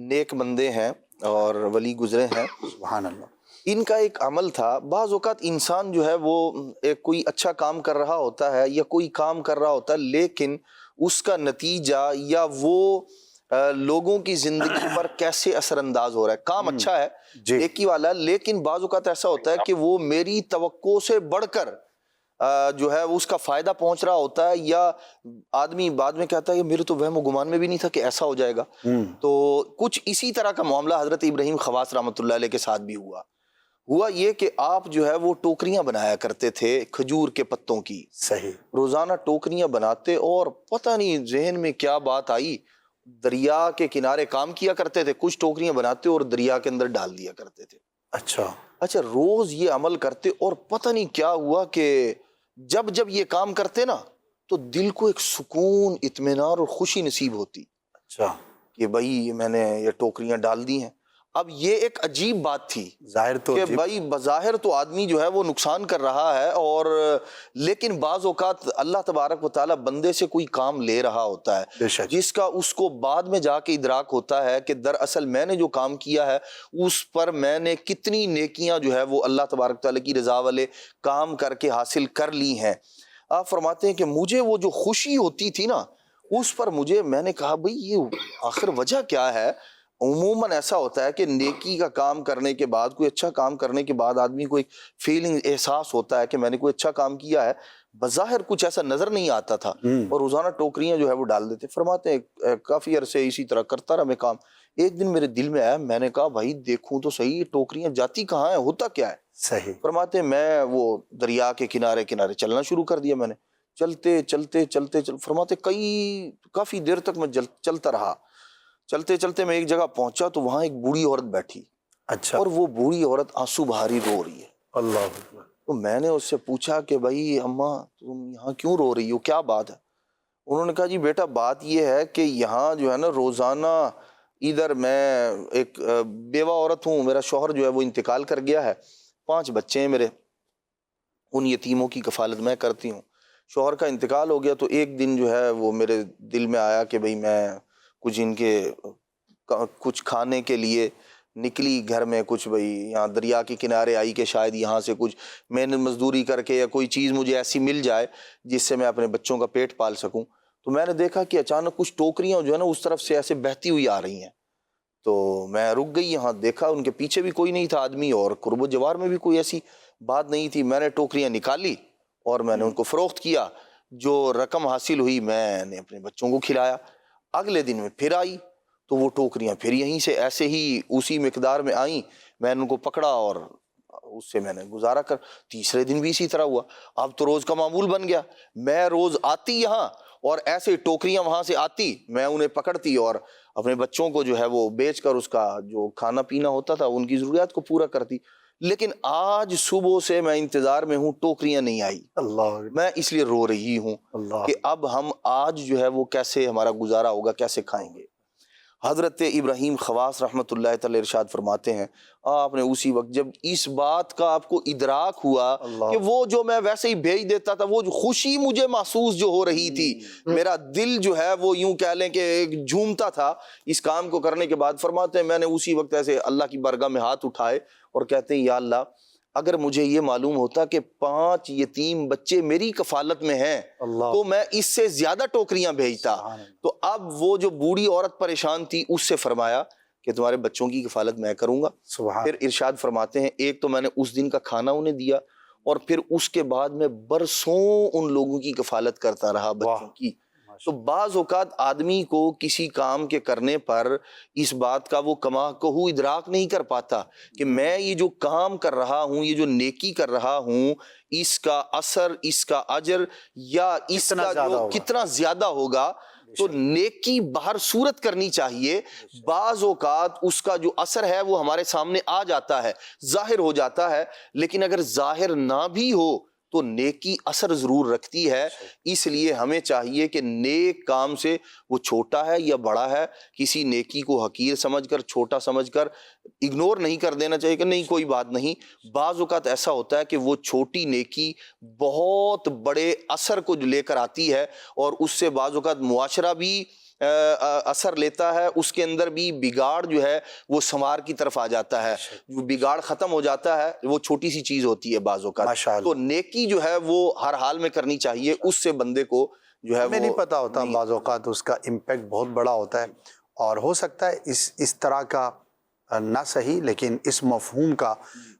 Speaker 2: نیک بندے ہیں اور ولی گزرے ہیں،
Speaker 1: سبحان اللہ۔
Speaker 2: ان کا ایک عمل تھا، بعض اوقات انسان جو ہے وہ ایک کوئی اچھا کام کر رہا ہوتا ہے یا کوئی کام کر رہا ہوتا ہے، لیکن اس کا نتیجہ یا وہ لوگوں کی زندگی پر کیسے اثر انداز ہو رہا ہے، کام اچھا ہے
Speaker 1: جی
Speaker 2: ایک ہی والا، لیکن بعض اوقات ایسا ہوتا ہے کہ وہ میری توقع سے بڑھ کر جو ہے اس کا فائدہ پہنچ رہا ہوتا ہے، یا آدمی بعد میں کہتا ہے کہ میرے تو وہم و گمان میں بھی نہیں تھا کہ ایسا ہو جائے گا۔ تو کچھ اسی طرح کا معاملہ حضرت ابراہیم خواص رحمۃ اللہ علیہ کے ساتھ بھی ہوا یہ کہ آپ جو ہے وہ ٹوکریاں بنایا کرتے تھے کھجور کے پتوں کی،
Speaker 1: صحیح،
Speaker 2: روزانہ ٹوکریاں بناتے، اور پتہ نہیں ذہن میں کیا بات آئی، دریا کے کنارے کام کیا کرتے تھے، کچھ ٹوکریاں بناتے اور دریا کے اندر ڈال دیا کرتے تھے۔ اچھا روز یہ عمل کرتے، اور پتہ نہیں کیا ہوا کہ جب یہ کام کرتے نا تو دل کو ایک سکون، اطمینان اور خوشی نصیب ہوتی،
Speaker 1: اچھا
Speaker 2: کہ بھائی میں نے یہ ٹوکریاں ڈال دی ہیں۔ اب یہ ایک عجیب بات تھی
Speaker 1: ظاہر تو
Speaker 2: کہ بھائی بظاہر تو آدمی جو ہے وہ نقصان کر رہا ہے، اور لیکن بعض اوقات اللہ تبارک و تعالیٰ بندے سے کوئی کام لے رہا ہوتا
Speaker 1: بے
Speaker 2: ہے
Speaker 1: شک،
Speaker 2: جس کا اس کو بعد میں جا کے ادراک ہوتا ہے کہ دراصل میں نے جو کام کیا ہے اس پر میں نے کتنی نیکیاں جو ہے وہ اللہ تبارک و تعالیٰ کی رضا والے کام کر کے حاصل کر لی ہیں۔ آپ فرماتے ہیں کہ مجھے وہ جو خوشی ہوتی تھی نا اس پر میں نے کہا بھئی یہ آخر وجہ کیا ہے؟ عموماً ایسا ہوتا ہے کہ نیکی کا کام کرنے کے بعد، کوئی اچھا کام کرنے کے بعد آدمی کو ایک فیلنگ، احساس ہوتا ہے کہ میں نے کوئی اچھا کام کیا ہے، بظاہر کچھ ایسا نظر نہیں آتا تھا، اور روزانہ ٹوکریاں جو ہے وہ ڈال دیتے۔ فرماتے ہیں کافی عرصے اسی طرح کرتا رہا میں کام، ایک دن میرے دل میں آیا، میں نے کہا بھائی دیکھوں تو صحیح ٹوکریاں جاتی کہاں ہیں، ہوتا کیا ہے؟
Speaker 1: صحیح،
Speaker 2: فرماتے ہیں میں وہ دریا کے کنارے چلنا شروع کر دیا، میں نے چلتے فرماتے کافی دیر تک میں چلتا رہا، چلتے میں ایک جگہ پہنچا تو وہاں ایک بوڑھی عورت بیٹھی،
Speaker 1: اچھا،
Speaker 2: اور وہ بوڑھی عورت آنسو بہاری رو رہی ہے۔
Speaker 1: اللہ اکبر۔
Speaker 2: تو میں نے اس سے پوچھا کہ بھائی اماں تم یہاں کیوں رو رہی ہو، کیا بات ہے؟ انہوں نے کہا جی بیٹا بات یہ ہے کہ یہاں جو ہے نا روزانہ ادھر میں ایک بیوہ عورت ہوں، میرا شوہر جو ہے وہ انتقال کر گیا ہے، 5 بچے ہیں میرے، ان یتیموں کی کفالت میں کرتی ہوں، شوہر کا انتقال ہو گیا تو ایک دن جو ہے وہ میرے دل میں آیا کہ بھئی میں کچھ ان کے کچھ کھانے کے لیے نکلی گھر میں، کچھ بھئی یہاں دریا کے کنارے آئی کہ شاید یہاں سے کچھ محنت مزدوری کر کے یا کوئی چیز مجھے ایسی مل جائے جس سے میں اپنے بچوں کا پیٹ پال سکوں۔ تو میں نے دیکھا کہ اچانک کچھ ٹوکریاں جو ہے نا اس طرف سے ایسے بہتی ہوئی آ رہی ہیں، تو میں رک گئی، یہاں دیکھا ان کے پیچھے بھی کوئی نہیں تھا آدمی، اور قرب و جوار میں بھی کوئی ایسی بات نہیں تھی۔ میں نے ٹوکریاں نکالی اور میں نے ان کو فروخت کیا، جو رقم حاصل ہوئی میں نے اپنے بچوں کو کھلایا۔ اگلے دن میں پھر آئی تو وہ ٹوکریاں پھر یہیں سے ایسے ہی اسی مقدار میں آئیں، میں نے ان کو پکڑا اور اس سے میں نے گزارا کر، تیسرے دن بھی اسی طرح ہوا۔ اب تو روز کا معمول بن گیا، میں روز آتی یہاں اور ایسے ٹوکریاں وہاں سے آتی، میں انہیں پکڑتی اور اپنے بچوں کو جو ہے وہ بیچ کر اس کا جو کھانا پینا ہوتا تھا ان کی ضروریات کو پورا کرتی۔ لیکن آج صبح سے میں انتظار میں ہوں، ٹوکریاں نہیں آئی،
Speaker 1: اللہ،
Speaker 2: میں اس لیے رو رہی ہوں
Speaker 1: اللہ،
Speaker 2: کہ اب ہم آج جو ہے وہ کیسے ہمارا گزارا ہوگا، کیسے کھائیں گے۔ حضرت ابراہیم خواص رحمۃ اللہ تعالی ارشاد فرماتے ہیں آپ نے اسی وقت جب اس بات کا آپ کو ادراک ہوا کہ وہ جو میں ویسے ہی بھیج دیتا تھا، وہ جو خوشی مجھے محسوس جو ہو رہی تھی، میرا دل جو ہے وہ یوں کہہ لیں کہ جھومتا تھا اس کام کو کرنے کے بعد، فرماتے ہیں میں نے اسی وقت ایسے اللہ کی بارگاہ میں ہاتھ اٹھائے اور کہتے ہیں یا اللہ اگر مجھے یہ معلوم ہوتا کہ 5 یتیم بچے میری کفالت میں ہیں تو میں اس سے زیادہ ٹوکریاں بھیجتا۔ تو اب وہ جو بوڑھی عورت پریشان تھی اس سے فرمایا کہ تمہارے بچوں کی کفالت میں کروں گا۔ پھر ارشاد فرماتے ہیں ایک تو میں نے اس دن کا کھانا انہیں دیا، اور پھر اس کے بعد میں برسوں ان لوگوں کی کفالت کرتا رہا بچوں کی۔ تو بعض اوقات آدمی کو کسی کام کے کرنے پر اس بات کا وہ کما کہو ادراک نہیں کر پاتا کہ میں یہ جو کام کر رہا ہوں، یہ جو نیکی کر رہا ہوں، اس کا اثر، اس کا اجر یا اس کا جو کتنا زیادہ ہوگا۔ تو نیکی باہر صورت کرنی چاہیے، بعض اوقات اس کا جو اثر ہے وہ ہمارے سامنے آ جاتا ہے، ظاہر ہو جاتا ہے، لیکن اگر ظاہر نہ بھی ہو تو نیکی اثر ضرور رکھتی ہے۔ اس لیے ہمیں چاہیے کہ نیک کام سے وہ چھوٹا ہے یا بڑا ہے، کسی نیکی کو حقیر سمجھ کر، چھوٹا سمجھ کر اگنور نہیں کر دینا چاہیے کہ نہیں کوئی بات نہیں۔ بعض اوقات ایسا ہوتا ہے کہ وہ چھوٹی نیکی بہت بڑے اثر کو لے کر آتی ہے، اور اس سے بعض اوقات معاشرہ بھی اثر لیتا ہے، اس کے اندر بھی بگاڑ جو ہے وہ سنوار کی طرف آ جاتا ہے، جو بگاڑ ختم ہو جاتا ہے، وہ چھوٹی سی چیز ہوتی ہے بعض اوقات۔ تو نیکی جو ہے وہ ہر حال میں کرنی چاہیے، اس سے بندے کو جو ہے
Speaker 1: ہمیں نہیں پتہ ہوتا، بعض اوقات اس کا امپیکٹ بہت بڑا ہوتا ہے، اور ہو سکتا ہے اس طرح کا نہ صحیح لیکن اس مفہوم کا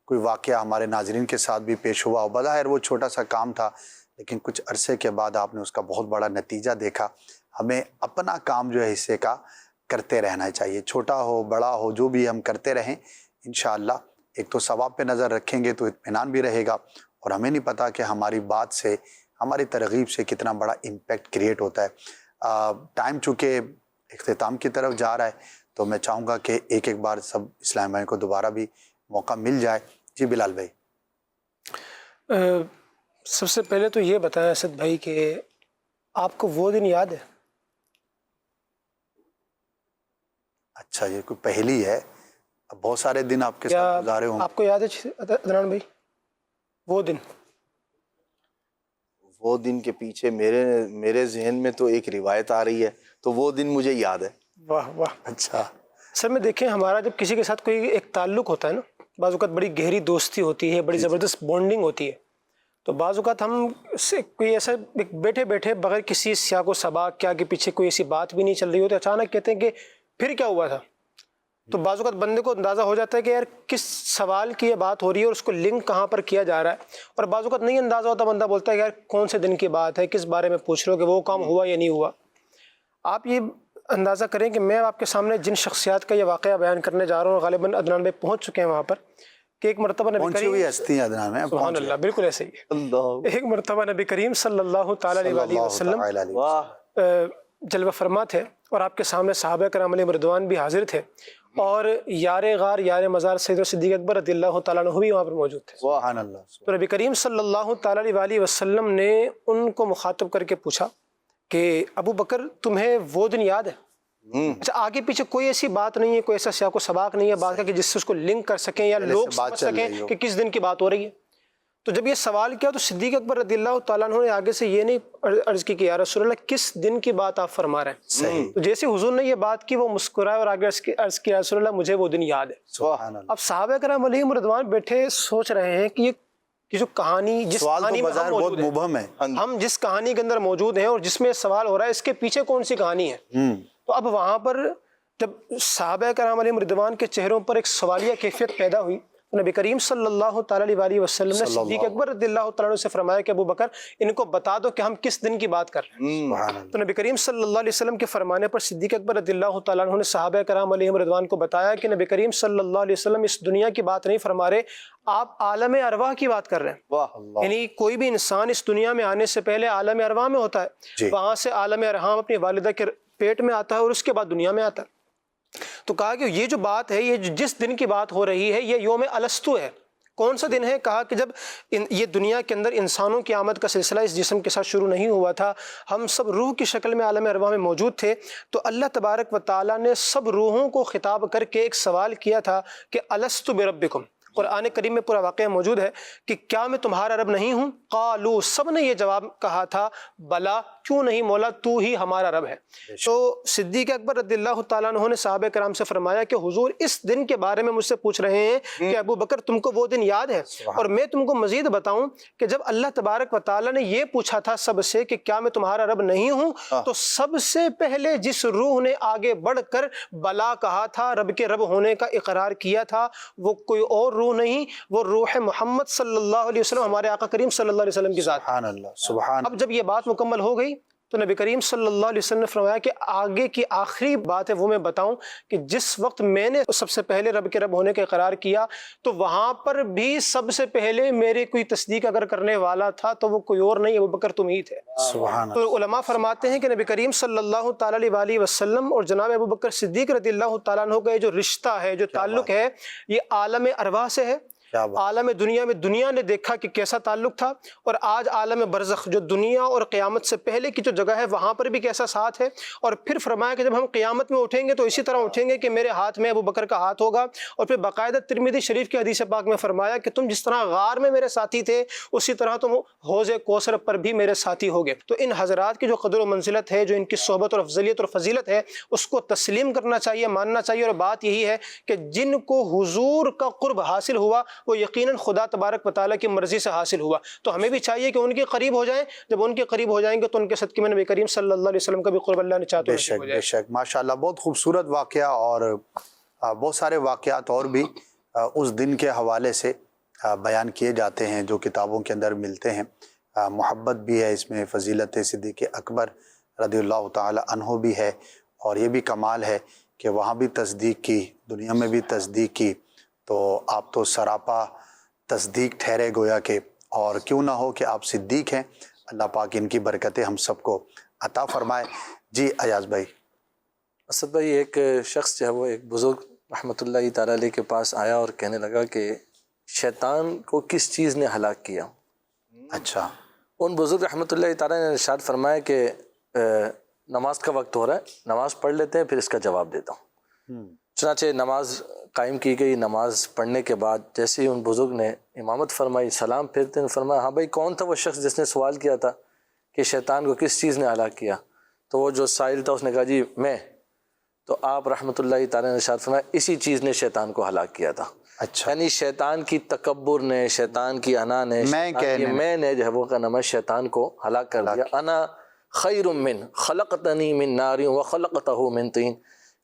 Speaker 1: کوئی واقعہ ہمارے ناظرین کے ساتھ بھی پیش ہوا ہو۔ بظاہر وہ چھوٹا سا کام تھا، لیکن کچھ عرصے کے بعد آپ نے اس کا بہت بڑا نتیجہ دیکھا۔ ہمیں اپنا کام جو ہے حصے کا کرتے رہنا چاہیے، چھوٹا ہو بڑا ہو، جو بھی ہم کرتے رہیں انشاءاللہ ایک تو ثواب پہ نظر رکھیں گے تو اطمینان بھی رہے گا، اور ہمیں نہیں پتہ کہ ہماری بات سے، ہماری ترغیب سے کتنا بڑا امپیکٹ کریٹ ہوتا ہے۔ ٹائم چونکہ اختتام کی طرف جا رہا ہے، تو میں چاہوں گا کہ ایک بار سب اسلام بھائی کو دوبارہ بھی موقع مل جائے۔ جی بلال بھائی،
Speaker 3: سب سے پہلے تو یہ بتائیں اسد بھائی کہ آپ کو وہ دن یاد ہے؟
Speaker 1: اچھا، یہ کوئی پہلی ہے، اب بہت سارے دن آپ کے ساتھ گزارے ہوں۔
Speaker 3: آپ کو یاد ہے عدنان بھائی وہ دن؟
Speaker 2: وہ دن کے پیچھے میرے ذہن میں تو ایک روایت آ رہی ہے، تو وہ دن مجھے یاد ہے۔
Speaker 3: واہ واہ،
Speaker 1: اچھا۔
Speaker 3: سر میں دیکھیں، ہمارا جب کسی کے ساتھ کوئی ایک تعلق ہوتا ہے نا، بعض اوقات بڑی گہری دوستی ہوتی ہے، بڑی زبردست بانڈنگ ہوتی ہے، تو بعض اوقات ہم سے کوئی ایسا بیٹھے بیٹھے بغیر کسی سیاق و سباق کے آگے پیچھے کوئی ایسی بات بھی نہیں چل رہی ہوتی، اچانک کہتے ہیں کہ پھر کیا ہوا تھا، تو بعض اوقات بندے کو اندازہ ہو جاتا ہے کہ یار کس سوال کی یہ بات ہو رہی ہے اور اس کو لنک کہاں پر کیا جا رہا ہے، اور بعض اوقات نہیں اندازہ ہوتا، بندہ بولتا ہے کہ یار کون سے دن کی بات ہے، کس بارے میں پوچھ رہے ہو کہ وہ کام ہوا یا نہیں ہوا۔ آپ یہ اندازہ کریں کہ میں آپ کے سامنے جن شخصیات کا یہ واقعہ بیان کرنے جا رہا ہوں، غالباً عدنان بھائی پہنچ چکے ہیں وہاں پر، کہ ایک مرتبہ نبی
Speaker 1: پہنچی ہوئی ہستی عدنان میں،
Speaker 3: سبحان اللہ، بالکل ایسے ہی ایک مرتبہ نبی کریم صلی اللہ تعالی علیہ وسلم جلوہ فرما تھے، اور آپ کے سامنے صحابہ کرام علیہ رضوان بھی حاضر تھے، اور یار غار یار مزار سیدنا صدیق اکبر رضی اللہ تعالیٰ عنہ بھی وہاں پر موجود تھے۔
Speaker 1: سبحان اللہ۔
Speaker 3: تو نبی کریم صلی اللہ تعالی علیہ وسلم نے ان کو مخاطب کر کے پوچھا کہ ابو بکر تمہیں وہ دن یاد ہے؟ اچھا، آگے پیچھے کوئی ایسی بات نہیں ہے، کوئی ایسا سیاق و سباق نہیں ہے بات کا کہ جس سے اس کو لنک کر سکیں یا لوگ سمجھ سکیں کہ کس دن کی بات ہو رہی ہے۔ تو جب یہ سوال کیا تو صدیق اکبر رضی اللہ تعالیٰ عنہ نے آگے سے یہ نہیں عرض کی کہ یا رسول اللہ کس دن کی بات آپ فرما رہے ہیں؟
Speaker 1: صحیح۔
Speaker 3: تو جیسے حضور نے یہ بات کی وہ مسکرائے اور آگے عرض کی یا رسول اللہ مجھے وہ دن یاد ہے۔
Speaker 1: سبحان اللہ۔
Speaker 3: اب صحابہ کرام علیہم رضوان بیٹھے سوچ رہے ہیں کہ یہ جو کہانی، جس
Speaker 1: سوال
Speaker 3: کہانی
Speaker 1: تو
Speaker 3: میں
Speaker 1: بظاہر
Speaker 3: ہم
Speaker 1: بہت
Speaker 3: موجود ہیں،
Speaker 1: مبہم ہے۔
Speaker 3: ہم جس کہانی کے اندر موجود ہیں اور جس میں سوال ہو رہا ہے، اس کے پیچھے کون سی کہانی ہے؟ تو اب وہاں پر جب صحابہ کرام علیہ رضوان کے چہروں پر ایک سوالیہ کیفیت پیدا ہوئی، تو نبی کریم صلی اللہ تعالی علیہ وسلم نے صدیق اکبر رضی اللہ تعالیٰ عنہ سے فرمایا کہ ابو بکر ان کو بتا دو کہ ہم کس دن کی بات کر رہے ہیں۔ تو نبی کریم صلی اللہ علیہ وسلم کے فرمانے پر صدیق اکبر رضی اللہ تعالیٰ عنہ نے صحابہ کرام علیہ رضوان کو بتایا کہ نبی کریم صلی اللہ علیہ وسلم اس دنیا کی بات نہیں فرما رہے، آپ عالم ارواح کی بات کر رہے ہیں۔ یعنی کوئی بھی انسان اس دنیا میں آنے سے پہلے عالم ارواح میں ہوتا ہے، وہاں سے عالم ارحام اپنی والدہ کے پیٹ میں آتا ہے اور اس کے بعد دنیا میں آتا ہے۔ تو کہا کہ یہ جو بات ہے، یہ جس دن کی بات ہو رہی ہے، یہ یوم الستو ہے۔ کون سا دن ہے؟ کہا کہ جب یہ دنیا کے اندر انسانوں کی آمد کا سلسلہ اس جسم کے ساتھ شروع نہیں ہوا تھا، ہم سب روح کی شکل میں عالم ارواح میں موجود تھے، تو اللہ تبارک و تعالیٰ نے سب روحوں کو خطاب کر کے ایک سوال کیا تھا کہ الستو بربکم۔ قرآن کریم میں پورا واقعہ موجود ہے کہ کیا میں تمہارا رب نہیں ہوں؟ قالو، سب نے یہ جواب کہا تھا بلا، کیوں نہیں مولا، تو ہی ہمارا رب ہے۔ تو صدیق اکبر رضی اللہ تعالیٰ عنہ نے صحابہ کرام سے فرمایا کہ حضور اس دن کے بارے میں مجھ سے پوچھ رہے ہیں کہ ابو بکر تم کو وہ دن یاد ہے؟ اور میں تم کو مزید بتاؤں کہ جب اللہ تبارک و تعالیٰ نے یہ پوچھا تھا سب سے کہ کیا میں تمہارا رب نہیں ہوں، تو سب سے پہلے جس روح نے آگے بڑھ کر بلا کہا تھا، رب کے رب ہونے کا اقرار کیا تھا، وہ کوئی اور روح نہیں، وہ روح محمد صلی اللہ علیہ وسلم، ہمارے آقا کریم صلی اللہ علیہ وسلم کی ذات۔
Speaker 1: سبحان اللہ، سبحان۔
Speaker 3: اب جب یہ بات مکمل ہو گئی تو نبی کریم صلی اللہ علیہ وسلم نے فرمایا کہ آگے کی آخری بات ہے وہ میں بتاؤں کہ جس وقت میں نے سب سے پہلے رب کے رب ہونے کا اقرار کیا تو وہاں پر بھی سب سے پہلے میرے کوئی تصدیق اگر کرنے والا تھا تو وہ کوئی اور نہیں، ابوبکر تم ہی تھے۔
Speaker 1: سبحان
Speaker 3: تو علماء فرماتے ہیں کہ نبی کریم صلی اللہ تعالی علیہ وسلم اور جناب ابوبکر صدیق رضی اللہ تعالیٰ عنہ کا یہ جو رشتہ ہے، جو تعلق ہے، یہ عالم ارواح سے ہے۔ عالم دنیا میں دنیا نے دیکھا کہ کیسا تعلق تھا، اور آج عالم برزخ جو دنیا اور قیامت سے پہلے کی جو جگہ ہے وہاں پر بھی کیسا ساتھ ہے۔ اور پھر فرمایا کہ جب ہم قیامت میں اٹھیں گے تو اسی طرح اٹھیں گے کہ میرے ہاتھ میں ابوبکر کا ہاتھ ہوگا۔ اور پھر باقاعدہ ترمذی شریف کی حدیث پاک میں فرمایا کہ تم جس طرح غار میں میرے ساتھی تھے اسی طرح تم حوض کوثر پر بھی میرے ساتھی ہوگے۔ تو ان حضرات کی جو قدر و منزلت ہے، جو ان کی صحبت اور افضلیت اور فضیلت ہے، اس کو تسلیم کرنا چاہیے، ماننا چاہیے۔ اور بات یہی ہے کہ جن کو حضور کا قرب حاصل ہوا وہ یقیناً خدا تبارک و تعالیٰ کی مرضی سے حاصل ہوا، تو ہمیں بھی چاہیے کہ ان کے قریب ہو جائیں۔ جب ان کے قریب ہو جائیں گے تو ان کے صدقے میں نبی کریم صلی اللہ علیہ وسلم کا بھی قرب اللہ نے چاہتے
Speaker 1: بے شک بے شک، ماشاءاللہ، بہت خوبصورت واقعہ، اور بہت سارے واقعات اور بھی اس دن کے حوالے سے بیان کیے جاتے ہیں جو کتابوں کے اندر ملتے ہیں۔ محبت بھی ہے اس میں، فضیلت صدیق اکبر رضی اللہ تعالی عنہ بھی ہے، اور یہ بھی کمال ہے کہ وہاں بھی تصدیق کی، دنیا میں بھی تصدیق کی، تو آپ تو سراپا تصدیق ٹھہرے گویا کہ، اور کیوں نہ ہو کہ آپ صدیق ہیں۔ اللہ پاک ان کی برکتیں ہم سب کو عطا فرمائے۔ جی ایاز بھائی۔
Speaker 4: اسد بھائی، ایک شخص جو ہے وہ ایک بزرگ رحمۃ اللہ تعالیٰ علیہ کے پاس آیا اور کہنے لگا کہ شیطان کو کس چیز نے ہلاک کیا؟
Speaker 1: اچھا۔
Speaker 4: ان بزرگ رحمۃ اللہ تعالیٰ نے ارشاد فرمایا کہ نماز کا وقت ہو رہا ہے، نماز پڑھ لیتے ہیں پھر اس کا جواب دیتا ہوں۔ چنانچہ نماز قائم کی گئی۔ نماز پڑھنے کے بعد جیسے ہی ان بزرگ نے امامت فرمائی، سلام پھرتے ہیں، فرمایا ہاں بھائی کون تھا وہ شخص جس نے سوال کیا تھا کہ شیطان کو کس چیز نے ہلاک کیا؟ تو وہ جو سائل تھا اس نے کہا جی میں۔ تو آپ رحمۃ اللہ تعالیٰ نے ارشاد فرمایا اسی چیز نے شیطان کو ہلاک کیا تھا۔
Speaker 1: اچھا،
Speaker 4: یعنی شیطان کی تکبر نے، شیطان کی انا نے، میں نے جو ہے وہ کا نام ہے شیطان کو ہلاک کر دیا۔ انا خیر من خلقتنی من نار وخلقتہ من طین،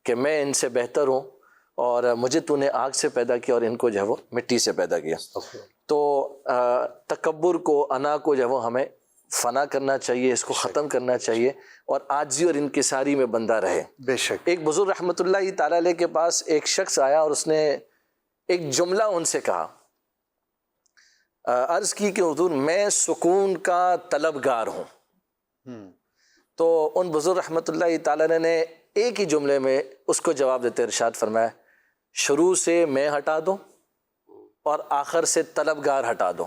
Speaker 4: کہ میں ان سے بہتر ہوں اور مجھے تو نے آگ سے پیدا کیا اور ان کو جو ہے وہ مٹی سے پیدا کیا۔ تو تکبر کو، انا کو جو ہے وہ ہمیں فنا کرنا چاہیے، اس کو ختم کرنا چاہیے، اور عاجزی اور انکساری میں بندہ رہے۔
Speaker 1: بے شک۔
Speaker 4: ایک بزرگ رحمۃ اللہ تعالیٰ علیہ کے پاس ایک شخص آیا اور اس نے ایک جملہ ان سے کہا، عرض کی کہ حضور میں سکون کا طلبگار ہوں۔ تو ان بزرگ رحمۃ اللہ تعالیٰ نے ایک ہی جملے میں اس کو جواب دیتے ارشاد فرمایا، شروع سے میں ہٹا دو اور آخر سے طلبگار ہٹا دو،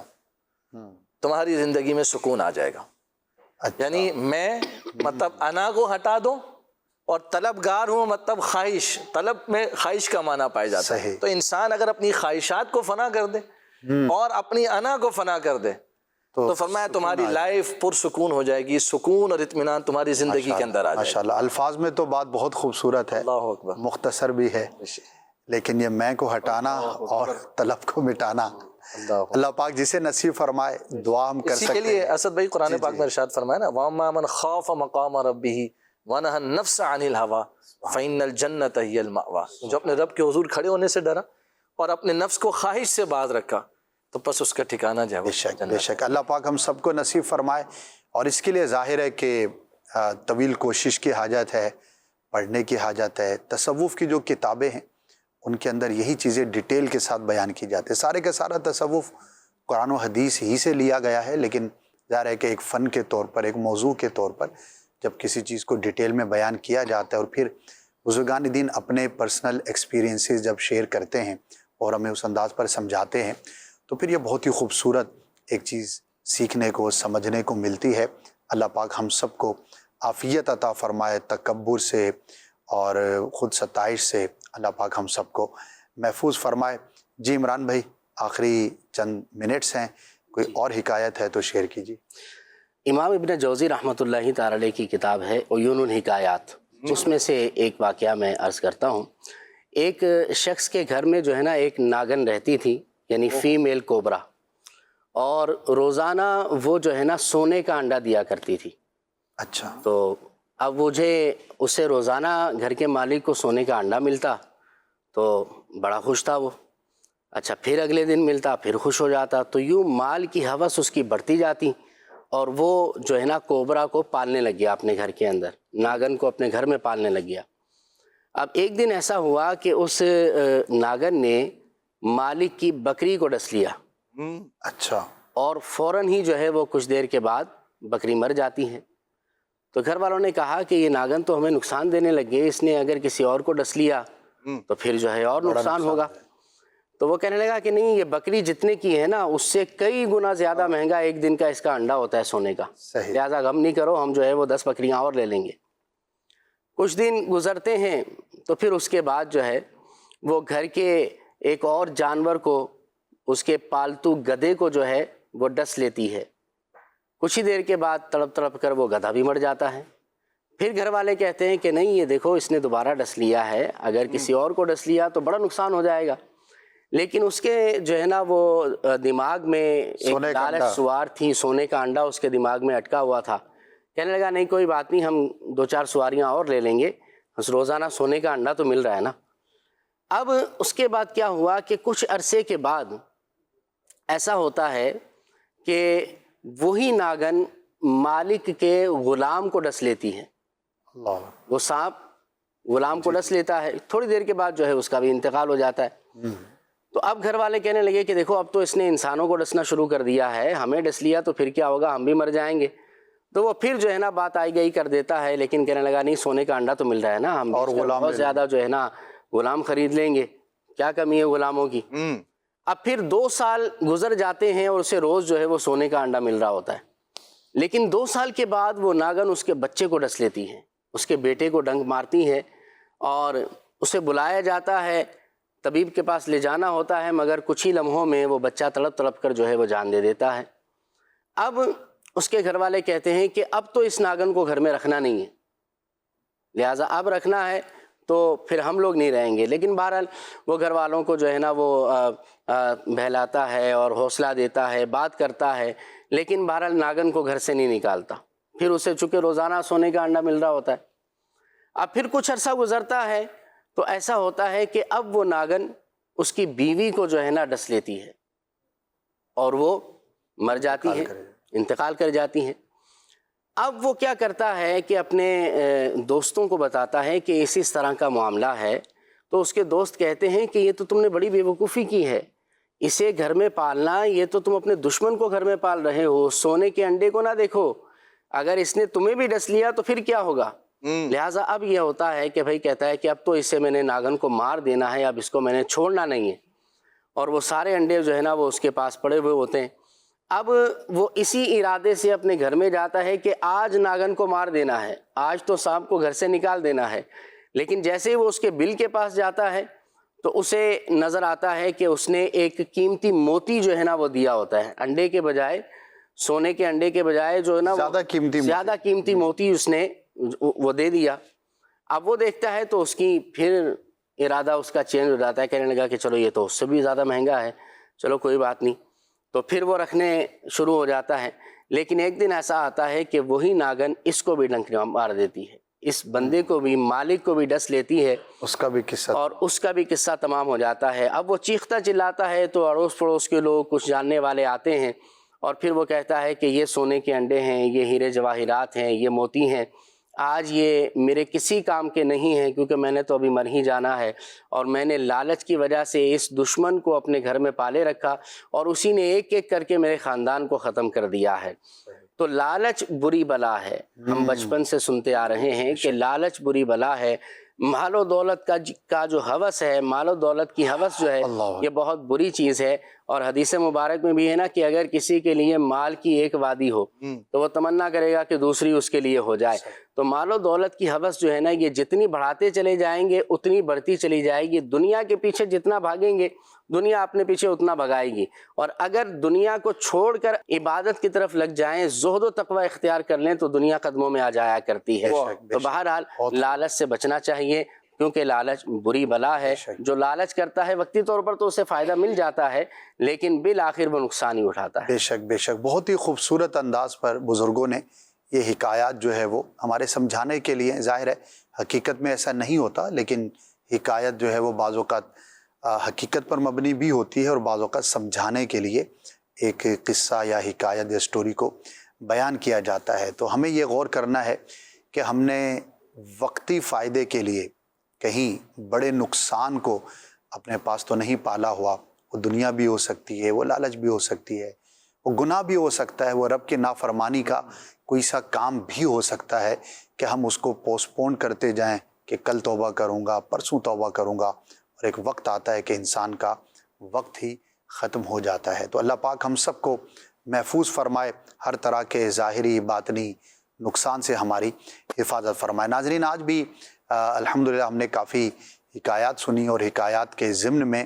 Speaker 4: تمہاری زندگی میں سکون آ جائے گا۔ یعنی میں مطلب انا کو ہٹا دو، اور طلبگار ہوں مطلب خواہش، طلب میں خواہش کا معنی پایا جاتا ہے۔ تو انسان اگر اپنی خواہشات کو فنا کر دے اور اپنی انا کو فنا کر دے تو فرمایا تمہاری لائف پرسکون ہو جائے گی، سکون اور اطمینان تمہاری زندگی کے اندر آ جائے گا۔
Speaker 1: ماشاءاللہ، الفاظ میں تو بات بہت خوبصورت ہے،
Speaker 4: اللہ اکبر،
Speaker 1: مختصر بھی ہے، لیکن یہ میں کو ہٹانا اور طلب کو مٹانا اللہ پاک جسے نصیب فرمائے، دعا ہم کر
Speaker 4: اسی
Speaker 1: سکتے
Speaker 4: کے لیے اسد بھائی قرآن پاک میں ارشاد فرمایا نا، وَأَمَّا مَنْ خَافَ مَقَامَ رَبِّهِ وَنَهَى النَّفْسَ عَنِ الْهَوَىٰ فَإِنَّ الْجَنَّةَ هِيَ الْمَأْوَىٰ، جو اپنے رب کے حضور کھڑے ہونے سے ڈرا اور اپنے نفس کو خواہش سے باز رکھا تو پس اس کا ٹھکانہ جو ہے
Speaker 1: بے شک بے شک۔ اللہ پاک ہم سب کو نصیب فرمائے، اور اس کے لیے ظاہر ہے کہ طویل کوشش کی حاجت ہے، پڑھنے کی حاجت ہے۔ تصوف کی جو کتابیں ہیں ان کے اندر یہی چیزیں ڈیٹیل کے ساتھ بیان کی جاتی ہے۔ سارے کا سارا تصوف قرآن و حدیث ہی سے لیا گیا ہے، لیکن ظاہر ہے کہ ایک فن کے طور پر، ایک موضوع کے طور پر جب کسی چیز کو ڈیٹیل میں بیان کیا جاتا ہے اور پھر بزرگان دین اپنے پرسنل ایکسپیرینسز جب شیئر کرتے ہیں اور ہمیں اس انداز پر سمجھاتے ہیں تو پھر یہ بہت ہی خوبصورت ایک چیز سیکھنے کو، سمجھنے کو ملتی ہے۔ اللہ پاک ہم سب کو عافیت عطا فرمائے، تکبر سے اور خود ستائش سے اللہ پاک ہم سب کو محفوظ فرمائے۔ جی عمران بھائی، آخری چند منٹس ہیں، کوئی اور حکایت ہے تو شیئر کیجیے۔
Speaker 5: امام ابن جوزی رحمۃ اللہ تعالی علیہ کی کتاب ہے عیون الحکایات، اس میں سے ایک واقعہ میں عرض کرتا ہوں۔ ایک شخص کے گھر میں جو ہے نا ایک ناگن رہتی تھی، یعنی فیمیل کوبرا، اور روزانہ وہ جو ہے نا سونے کا انڈا دیا کرتی تھی۔
Speaker 1: اچھا۔
Speaker 5: تو اب مجھے اسے روزانہ گھر کے مالک کو سونے کا انڈا ملتا تو بڑا خوش تھا وہ۔ اچھا، پھر اگلے دن ملتا، پھر خوش ہو جاتا، تو یوں مال کی ہوس اس کی بڑھتی جاتی، اور وہ جو ہے نا کوبرا کو پالنے لگ گیا اپنے گھر کے اندر، ناگن کو اپنے گھر میں پالنے لگ گیا۔ اب ایک دن ایسا ہوا کہ اس ناگن نے مالک کی بکری کو ڈس لیا،
Speaker 1: اچھا،
Speaker 5: اور فوراً ہی جو ہے وہ کچھ دیر کے بعد بکری مر جاتی ہے۔ تو گھر والوں نے کہا کہ یہ ناگن تو ہمیں نقصان دینے لگ گئے، اس نے اگر کسی اور کو ڈس لیا تو پھر جو ہے اور نقصان ہوگا۔ تو وہ کہنے لگا کہ نہیں، یہ بکری جتنے کی ہے نا اس سے کئی گنا زیادہ مہنگا ایک دن کا اس کا انڈا ہوتا ہے سونے کا،
Speaker 1: صحیح،
Speaker 5: لہٰذا غم نہیں کرو، ہم جو ہے وہ 10 بکریاں اور لے لیں گے۔ کچھ دن گزرتے ہیں تو پھر اس کے بعد جو ہے وہ گھر کے ایک اور جانور کو، اس کے پالتو گدھے کو جو ہے وہ ڈس لیتی ہے۔ کچھ ہی دیر کے بعد تڑپ تڑپ کر وہ گدھا بھی مر جاتا ہے۔ پھر گھر والے کہتے ہیں کہ نہیں، یہ دیکھو اس نے دوبارہ ڈس لیا ہے، اگر کسی اور کو ڈس لیا تو بڑا نقصان ہو جائے گا۔ لیکن اس کے جو ہے نا وہ دماغ میں ایک لالچ سوار تھی، سونے کا انڈا اس کے دماغ میں اٹکا ہوا تھا۔ کہنے لگا نہیں کوئی بات نہیں، ہم 2-4 سواریاں اور لے لیں گے، بس روزانہ سونے کا انڈا تو مل رہا ہے نا۔ اب اس کے بعد کیا ہوا کہ کچھ عرصے کے بعد ایسا ہوتا ہے کہ وہی ناگن مالک کے غلام کو ڈس لیتی ہے۔
Speaker 1: اللہ،
Speaker 5: وہ سانپ غلام کو ڈس لیتا ہے، تھوڑی دیر کے بعد جو ہے اس کا بھی انتقال ہو جاتا ہے۔ تو اب گھر والے کہنے لگے کہ دیکھو اب تو اس نے انسانوں کو ڈسنا شروع کر دیا ہے، ہمیں ڈس لیا تو پھر کیا ہوگا، ہم بھی مر جائیں گے۔ تو وہ پھر جو ہے نا بات آئی گئی کر دیتا ہے، لیکن کہنے لگا نہیں، سونے کا انڈا تو مل رہا ہے نا، ہم
Speaker 1: اور
Speaker 5: بہت زیادہ جو ہے نا غلام خرید لیں گے، کیا کمی ہے غلاموں کی۔ اب پھر 2 سال گزر جاتے ہیں اور اسے روز جو ہے وہ سونے کا انڈا مل رہا ہوتا ہے، لیکن 2 سال کے بعد وہ ناگن اس کے بچے کو ڈس لیتی ہے، اس کے بیٹے کو ڈنک مارتی ہے، اور اسے بلایا جاتا ہے، طبیب کے پاس لے جانا ہوتا ہے، مگر کچھ ہی لمحوں میں وہ بچہ تڑپ تڑپ کر جو ہے وہ جان دے دیتا ہے۔ اب اس کے گھر والے کہتے ہیں کہ اب تو اس ناگن کو گھر میں رکھنا نہیں ہے، لہٰذا اب رکھنا ہے تو پھر ہم لوگ نہیں رہیں گے۔ لیکن بہرحال وہ گھر والوں کو جو ہے نا وہ بہلاتا ہے اور حوصلہ دیتا ہے، بات کرتا ہے، لیکن بہرحال ناگن کو گھر سے نہیں نکالتا۔ پھر اسے چونکہ روزانہ سونے کا انڈا مل رہا ہوتا ہے۔ اب پھر کچھ عرصہ گزرتا ہے تو ایسا ہوتا ہے کہ اب وہ ناگن اس کی بیوی کو جو ہے نا ڈس لیتی ہے اور وہ مر جاتی ہے، انتقال کر جاتی ہیں۔ اب وہ کیا کرتا ہے کہ اپنے دوستوں کو بتاتا ہے کہ اس طرح کا معاملہ ہے، تو اس کے دوست کہتے ہیں کہ یہ تو تم نے بڑی بے وقوفی کی ہے، اسے گھر میں پالنا، یہ تو تم اپنے دشمن کو گھر میں پال رہے ہو، سونے کے انڈے کو نہ دیکھو، اگر اس نے تمہیں بھی ڈس لیا تو پھر کیا ہوگا۔ لہٰذا اب یہ ہوتا ہے کہ بھائی کہتا ہے کہ اب تو اسے میں نے ناگن کو مار دینا ہے، اب اس کو میں نے چھوڑنا نہیں ہے، اور وہ سارے انڈے جو ہے نا وہ اس کے پاس پڑے ہوئے ہوتے ہیں۔ اب وہ اسی ارادے سے اپنے گھر میں جاتا ہے کہ آج ناگن کو مار دینا ہے، آج تو سانپ کو گھر سے نکال دینا ہے، لیکن جیسے ہی وہ اس کے بل کے پاس جاتا ہے تو اسے نظر آتا ہے کہ اس نے ایک قیمتی موتی جو ہے نا وہ دیا ہوتا ہے، انڈے کے بجائے، سونے کے انڈے کے بجائے جو ہے نا زیادہ قیمتی موتی اس نے وہ دے دیا۔ اب وہ دیکھتا ہے تو اس کی پھر ارادہ اس کا چینج ہو جاتا ہے، کہنے لگا کہ چلو یہ تو اس سے بھی زیادہ مہنگا ہے، چلو کوئی بات نہیں، تو پھر وہ رکھنے شروع ہو جاتا ہے۔ لیکن ایک دن ایسا آتا ہے کہ وہی ناگن اس کو بھی ڈنک مار دیتی ہے، اس بندے کو بھی، مالک کو بھی ڈس لیتی ہے،
Speaker 1: اس کا بھی قصہ، اور
Speaker 5: اس کا بھی قصہ تمام ہو جاتا ہے۔ اب وہ چیختا چلاتا ہے تو اڑوس پڑوس کے لوگ، کچھ جاننے والے آتے ہیں، اور پھر وہ کہتا ہے کہ یہ سونے کے انڈے ہیں، یہ ہیرے جواہرات ہیں، یہ موتی ہیں، آج یہ میرے کسی کام کے نہیں ہیں، کیونکہ میں نے تو ابھی مر ہی جانا ہے، اور میں نے لالچ کی وجہ سے اس دشمن کو اپنے گھر میں پالے رکھا، اور اسی نے ایک ایک کر کے میرے خاندان کو ختم کر دیا ہے۔ تو لالچ بری بلا ہے، ہم بچپن سے سنتے آ رہے ہیں کہ لالچ بری بلا ہے۔ مال و دولت کا جو ہوس ہے، مال و دولت کی ہوس جو ہے، یہ بہت بری چیز ہے، اور حدیث مبارک میں بھی ہے نا کہ اگر کسی کے لیے مال کی ایک وادی ہو تو وہ تمنا کرے گا کہ دوسری اس کے لیے ہو جائے۔ تو مال و دولت کی ہوس جو ہے نا، یہ جتنی بڑھاتے چلے جائیں گے اتنی بڑھتی چلی جائے گی، دنیا کے پیچھے جتنا بھاگیں گے دنیا اپنے پیچھے اتنا بھگائے گی، اور اگر دنیا کو چھوڑ کر عبادت کی طرف لگ جائیں، زہد و تقوی اختیار کر لیں تو دنیا قدموں میں آ جایا کرتی ہے۔ تو بہرحال لالچ سے بچنا چاہیے، کیونکہ لالچ بری بلا ہے۔ جو لالچ کرتا ہے وقتی طور پر تو اسے فائدہ مل جاتا ہے، لیکن بالآخر وہ نقصان ہی اٹھاتا ہے۔
Speaker 1: بے شک بے شک، بہت ہی خوبصورت انداز پر بزرگوں نے یہ حکایات جو ہے وہ ہمارے سمجھانے کے لیے، ظاہر ہے حقیقت میں ایسا نہیں ہوتا، لیکن حکایت جو ہے وہ بعض اوقات حقیقت پر مبنی بھی ہوتی ہے، اور بعض اوقات سمجھانے کے لیے ایک قصہ یا حکایت یا سٹوری کو بیان کیا جاتا ہے تو ہمیں یہ غور کرنا ہے کہ ہم نے وقتی فائدے کے لیے کہیں بڑے نقصان کو اپنے پاس تو نہیں پالا ہوا. وہ دنیا بھی ہو سکتی ہے، وہ لالچ بھی ہو سکتی ہے، وہ گناہ بھی ہو سکتا ہے، وہ رب کی نافرمانی کا کوئی سا کام بھی ہو سکتا ہے کہ ہم اس کو پوسٹ پون کرتے جائیں کہ کل توبہ کروں گا، پرسوں توبہ کروں گا، اور ایک وقت آتا ہے کہ انسان کا وقت ہی ختم ہو جاتا ہے. تو اللہ پاک ہم سب کو محفوظ فرمائے، ہر طرح کے ظاہری باطنی نقصان سے ہماری حفاظت فرمائے. ناظرین، آج بھی الحمدللہ ہم نے کافی حکایات سنی اور حکایات کے ضمن میں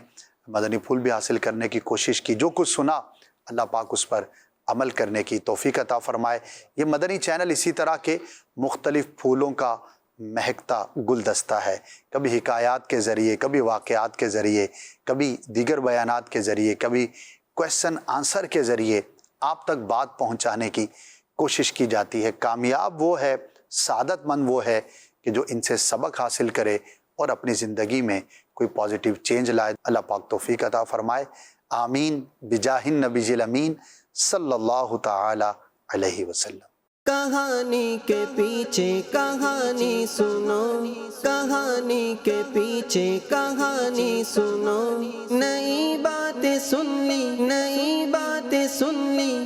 Speaker 1: مدنی پھول بھی حاصل کرنے کی کوشش کی. جو کچھ سنا اللہ پاک اس پر عمل کرنے کی توفیق عطا فرمائے. یہ مدنی چینل اسی طرح کے مختلف پھولوں کا مہکتا گلدستہ ہے، کبھی حکایات کے ذریعے، کبھی واقعات کے ذریعے، کبھی دیگر بیانات کے ذریعے، کبھی کویسچن آنسر کے ذریعے آپ تک بات پہنچانے کی کوشش کی جاتی ہے. کامیاب وہ ہے، سعادت مند وہ ہے کہ جو ان سے سبق حاصل کرے اور اپنی زندگی میں کوئی پازیٹیو چینج لائے. اللہ پاک توفیق عطا فرمائے. آمین بجاہ النبی الامین صلی اللہ تعالی علیہ وسلم.
Speaker 6: کہانی کے پیچھے کہانی سنو، کہانی کے پیچھے کہانی سنو، نئی باتیں سن لی، نئی باتیں سن لی،